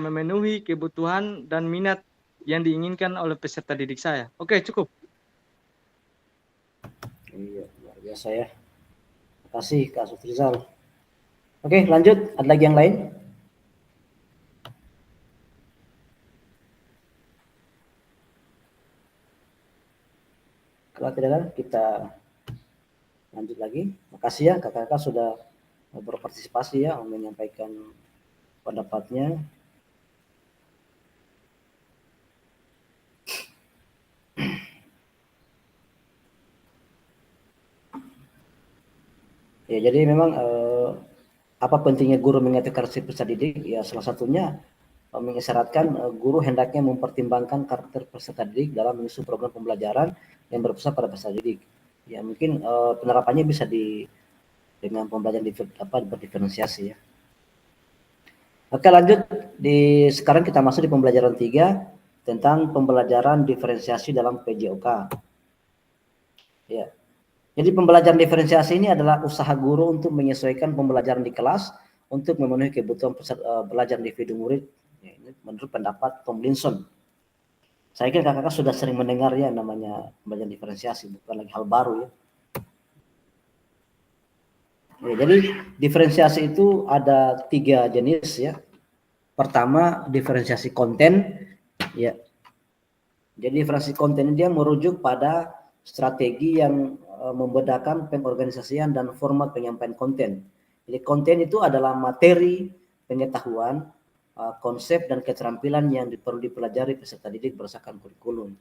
memenuhi kebutuhan dan minat yang diinginkan oleh peserta didik saya. Oke, cukup. Iya, luar biasa ya. Terima kasih Kak Sutrizal. Oke, lanjut. Ada lagi yang lain? Kalau tidak ada, kita lanjut lagi. Makasih ya kakak-kakak sudah berpartisipasi ya, menyampaikan pendapatnya. Ya, jadi memang apa pentingnya guru mengerti karakter peserta didik? Ya, salah satunya mengisyaratkan guru hendaknya mempertimbangkan karakter peserta didik dalam mengisi program pembelajaran yang berpusat pada peserta didik. Ya, mungkin penerapannya bisa dengan pembelajaran berdiferensiasi ya. Oke, lanjut. Sekarang kita masuk di pembelajaran 3 tentang pembelajaran diferensiasi dalam PJOK. Ya. Jadi pembelajaran diferensiasi ini adalah usaha guru untuk menyesuaikan pembelajaran di kelas untuk memenuhi kebutuhan belajar individu murid. Ya, ini menurut pendapat Tomlinson. Saya kira kakak sudah sering mendengar ya namanya pembelajaran diferensiasi, bukan lagi hal baru ya. Ya, jadi diferensiasi itu ada 3 jenis ya. Pertama, diferensiasi konten ya. Jadi diferensiasi konten dia merujuk pada strategi yang membedakan pengorganisasian dan format penyampaian konten. Jadi konten itu adalah materi, pengetahuan, konsep dan keterampilan yang perlu dipelajari peserta didik berdasarkan kurikulum.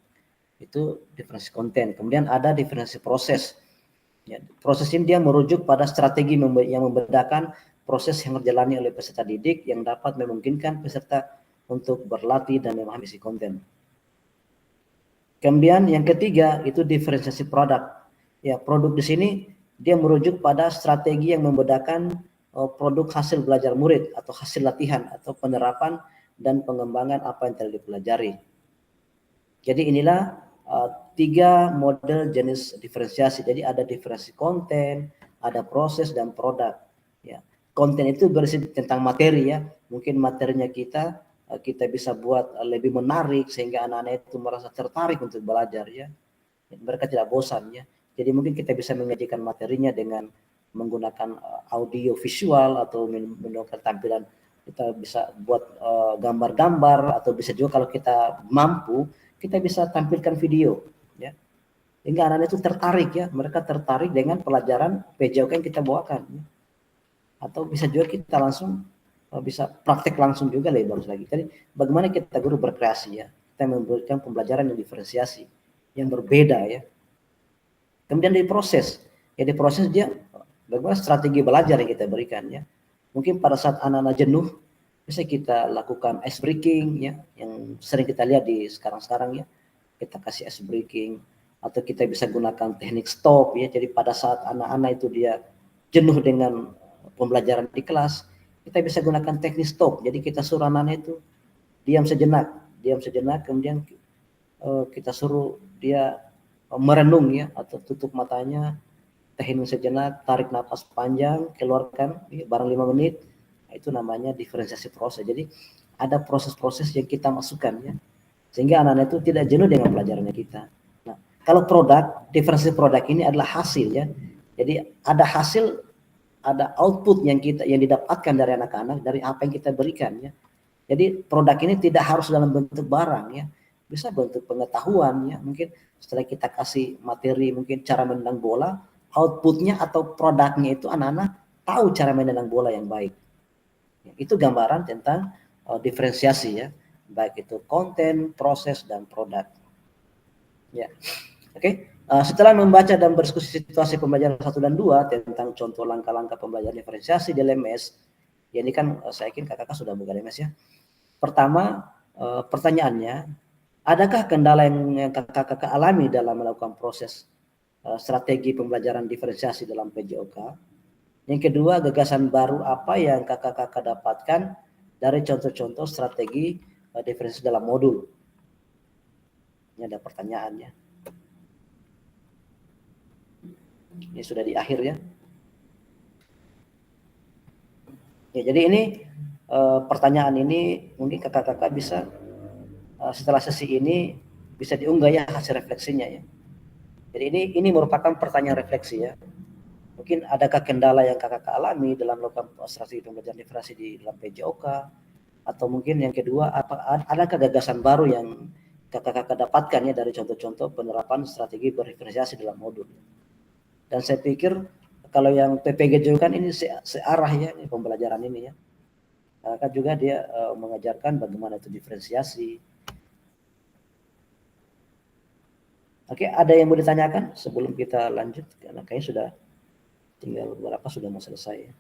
Itu diferensiasi konten. Kemudian ada diferensiasi proses. Ya, proses ini dia merujuk pada strategi yang membedakan proses yang dijalani oleh peserta didik yang dapat memungkinkan peserta untuk berlatih dan memahami isi konten. Kemudian yang ketiga itu diferensiasi produk. Ya, produk di sini dia merujuk pada strategi yang membedakan produk hasil belajar murid atau hasil latihan atau penerapan dan pengembangan apa yang telah dipelajari. Jadi inilah 3 model jenis diferensiasi. Jadi ada diferensiasi konten, ada proses dan produk. Ya, konten itu berisi tentang materi ya. Mungkin materinya kita bisa buat lebih menarik sehingga anak-anak itu merasa tertarik untuk belajar ya. Mereka tidak bosan ya. Jadi mungkin kita bisa menyajikan materinya dengan menggunakan audio visual atau menggunakan tampilan, kita bisa buat gambar-gambar atau bisa juga kalau kita mampu kita bisa tampilkan video ya. Sehingga anak-anak itu tertarik ya, mereka tertarik dengan pelajaran PJOK yang kita bawakan ya. Atau bisa juga kita langsung bisa praktek langsung juga lebih bagus lagi. Jadi bagaimana kita guru berkreasi ya, kita memberikan pembelajaran yang diferensiasi, yang berbeda ya. Kemudian diproses, ya diproses dia bagaimana strategi belajar yang kita berikan ya. Mungkin pada saat anak-anak jenuh, bisa kita lakukan ice breaking ya, yang sering kita lihat di sekarang-sekarang ya. Kita kasih ice breaking, atau kita bisa gunakan teknik stop ya. Jadi pada saat anak-anak itu dia jenuh dengan pembelajaran di kelas, kita bisa gunakan teknik stop. Jadi kita suruh anak-anak itu diam sejenak, kemudian kita suruh dia merenung ya, atau tutup matanya, hening sejenak, tarik nafas panjang, keluarkan ya, barang 5 menit. Itu namanya diferensiasi proses. Jadi ada proses-proses yang kita masukkan ya, sehingga anak-anak itu tidak jenuh dengan pelajarannya kita. Nah, kalau produk, diferensiasi produk ini adalah hasil ya. Jadi ada hasil, ada output yang didapatkan dari anak-anak dari apa yang kita berikan ya. Jadi produk ini tidak harus dalam bentuk barang ya, bisa bentuk pengetahuan ya. Mungkin setelah kita kasih materi, mungkin cara menendang bola, outputnya atau produknya itu anak-anak tahu cara menendang bola yang baik. Ya, itu gambaran tentang diferensiasi ya, baik itu konten, proses, dan produk. Ya, oke. Setelah membaca dan berdiskusi situasi pembelajaran 1 dan 2 tentang contoh langkah-langkah pembelajaran diferensiasi di LMS, ya ini kan saya yakin kakak sudah buka LMS ya. Pertama, pertanyaannya, adakah kendala yang kakak alami dalam melakukan proses strategi pembelajaran diferensiasi dalam PJOK? Yang kedua, gagasan baru apa yang kakak dapatkan dari contoh-contoh strategi diferensiasi dalam modul? Ini ada pertanyaannya. Ini sudah di akhir ya. Ya, jadi ini pertanyaan ini mungkin kakak-kakak bisa setelah sesi ini bisa diunggah ya hasil refleksinya ya. Jadi ini merupakan pertanyaan refleksi ya. Mungkin adakah kendala yang kakak alami dalam melakukan strategi pembelajaran diferensiasi di dalam PJOK, atau mungkin yang kedua adakah gagasan baru yang kakak dapatkan ya dari contoh-contoh penerapan strategi berdiferensiasi dalam modul. Dan saya pikir kalau yang PPG juga kan ini searah ya ini pembelajaran ini ya. Kakak juga dia mengajarkan bagaimana itu diferensiasi. Oke, ada yang mau ditanyakan sebelum kita lanjut? Karena kayaknya sudah tinggal berapa sudah mau selesai ya.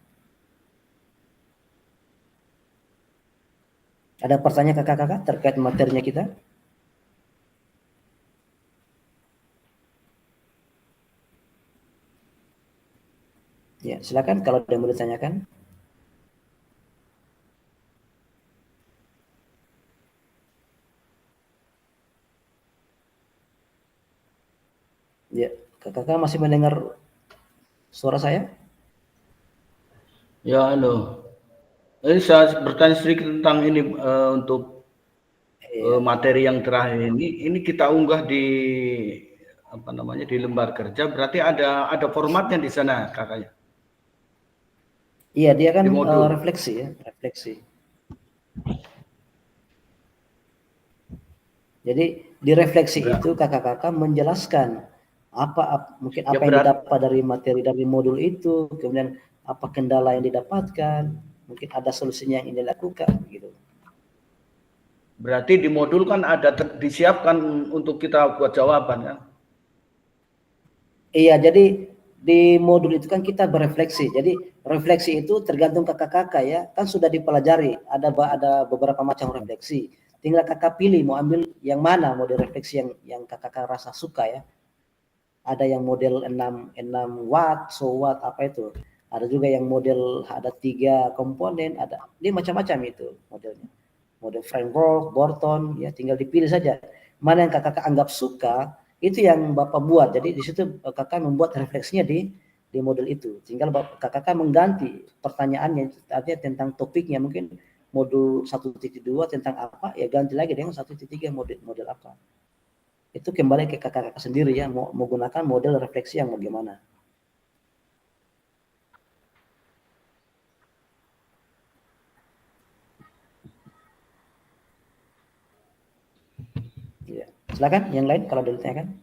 Ada pertanyaan kakak-kakak terkait materinya kita? Ya, silakan kalau ada yang mau ditanyakan. Ya, kakak masih mendengar suara saya? Ya, halo. Ini saya bertanya sedikit tentang ini untuk materi yang terakhir ini kita unggah di apa namanya di lembar kerja, berarti ada formatnya di sana kakaknya. Iya, dia kan Di modul. refleksi ya, refleksi. Jadi di refleksi itu kakak-kakak menjelaskan mungkin apa yang didapat dari materi dari modul itu, kemudian apa kendala yang didapatkan, mungkin ada solusinya yang ini lakukan gitu. Berarti di modul kan ada disiapkan untuk kita buat jawaban kan? Iya, jadi di modul itu kan kita berefleksi. Jadi refleksi itu tergantung kakak-kakak ya, kan sudah dipelajari. Ada beberapa macam refleksi. Tinggal kakak pilih mau ambil yang mana model refleksi yang kakak rasa suka ya. Ada yang model 6 watt, so watt apa itu. Ada juga yang model ada 3 komponen, ini macam-macam itu modelnya. Model framework, Borton, ya tinggal dipilih saja. Mana yang kakak anggap suka, itu yang Bapak buat. Jadi di situ kakak membuat refleksinya di model itu. Tinggal kakak mengganti pertanyaannya, artinya tentang topiknya mungkin modul 1.2 tentang apa, ya ganti lagi dengan 1.3 model apa. Itu kembali ke kakak-kakak sendiri ya, mau menggunakan model refleksi yang bagaimana. Ya, silakan yang lain kalau ada ditanyakan.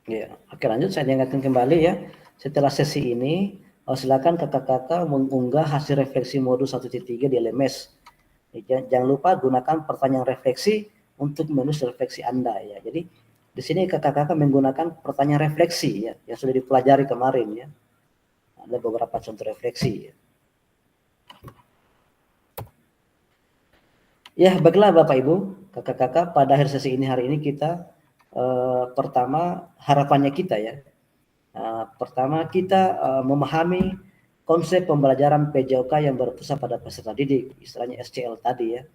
Ya, oke lanjut saya ingatkan kembali ya. Setelah sesi ini, silakan kakak-kakak mengunggah hasil refleksi modul 1.3 di LMS. Jangan lupa gunakan pertanyaan refleksi untuk menulis refleksi Anda ya. Jadi di sini kakak-kakak menggunakan pertanyaan refleksi ya yang sudah dipelajari kemarin ya. Ada beberapa contoh refleksi ya. Ya, baiklah Bapak Ibu, kakak-kakak, pada akhir sesi ini hari ini kita pertama harapannya kita ya. Pertama kita memahami konsep pembelajaran PJOK yang berpusat pada peserta didik, istilahnya SCL tadi ya.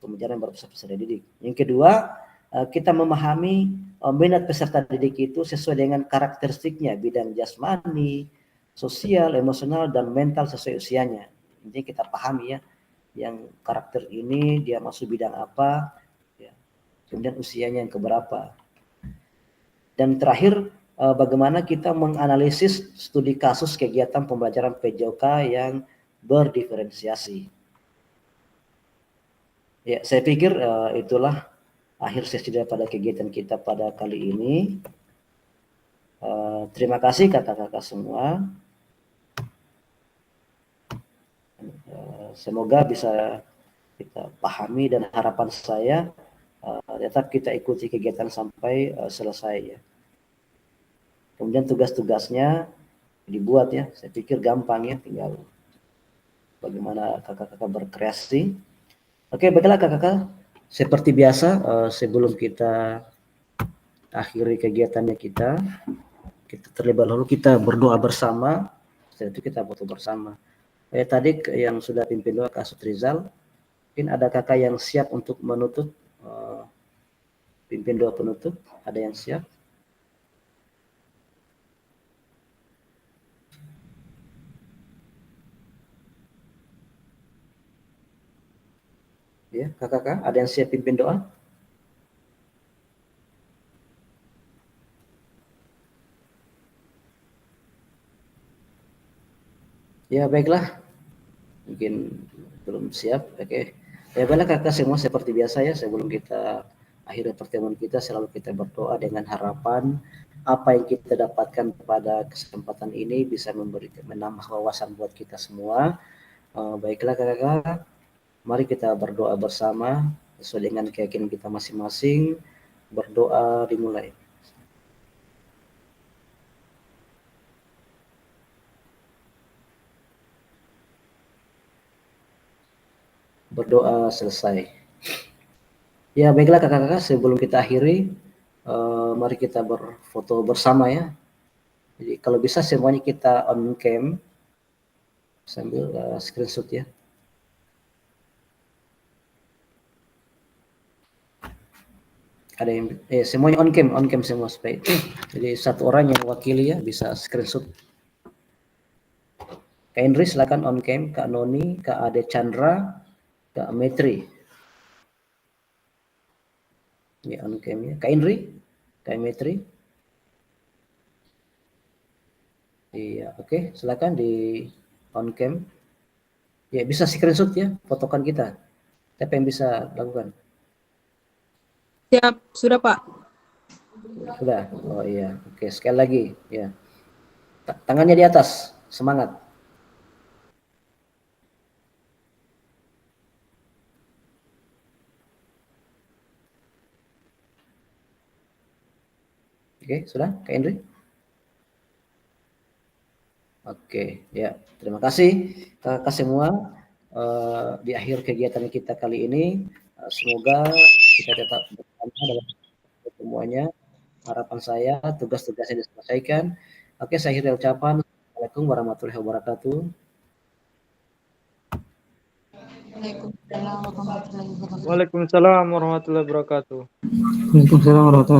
Pembelajaran yang berpusat peserta didik. Yang kedua, kita memahami minat peserta didik itu sesuai dengan karakteristiknya, bidang jasmani, sosial, emosional, dan mental sesuai usianya. Ini kita pahami ya. Yang karakter ini dia masuk bidang apa, ya. Kemudian usianya yang keberapa. Dan terakhir, bagaimana kita menganalisis studi kasus kegiatan pembelajaran PJOK yang berdiferensiasi. Ya, saya pikir itulah akhir sesi daripada kegiatan kita pada kali ini. Terima kasih kakak-kakak semua. Semoga bisa kita pahami dan harapan saya tetap kita ikuti kegiatan sampai selesai ya. Kemudian tugas-tugasnya dibuat ya, saya pikir gampang ya, tinggal bagaimana kakak-kakak berkreasi. Oke, baiklah kakak-kakak, seperti biasa sebelum kita akhiri kegiatannya kita terlebih dahulu kita berdoa bersama, setelah itu kita foto bersama. Tadi yang sudah pimpin doa Kak Sutrizal, mungkin ada kakak yang siap untuk menutup, pimpin doa penutup, ada yang siap? Ya, kakak-kakak, ada yang siap pimpin doa? Ya, baiklah. Mungkin belum siap. Oke. Ya, baiklah kakak semua, seperti biasa ya, sebelum kita akhiri pertemuan kita, selalu kita berdoa dengan harapan apa yang kita dapatkan pada kesempatan ini bisa menambah wawasan buat kita semua. Baiklah kakak-kakak, mari kita berdoa bersama sesuai dengan keyakinan kita masing-masing. Berdoa dimulai. Berdoa selesai. Ya, baiklah kakak-kakak, sebelum kita akhiri, mari kita berfoto bersama ya. Jadi kalau bisa semuanya kita on cam sambil screenshot ya. Ada yang semuanya on cam semua supaya. Jadi satu orang yang wakili ya bisa screenshot. Kak Indri silakan on cam, Kak Noni, Kak Ade Chandra, Kak Metri. Ya on cam ya. Kak Indri, Kak Metri. Iya, oke, silakan di on cam. Ya, bisa screenshot ya, fotokan kita. Siapa yang bisa lakukan? Siap, sudah Pak. Sudah. Oh iya, oke, sekali lagi ya. Tangannya di atas, semangat. Oke, sudah, Kak Indri? Oke, ya, terima kasih kakak semua. Di akhir kegiatan kita kali ini, semoga kita tetap bersama dalam semuanya. Harapan saya tugas-tugasnya diselesaikan. Oke, saya akhiri ucapan. Assalamualaikum warahmatullahi wabarakatuh. Waalaikumsalam warahmatullahi wabarakatuh. Waalaikumsalam warahmatullahi wabarakatuh. Waalaikumsalam warahmatullahi wabarakatuh.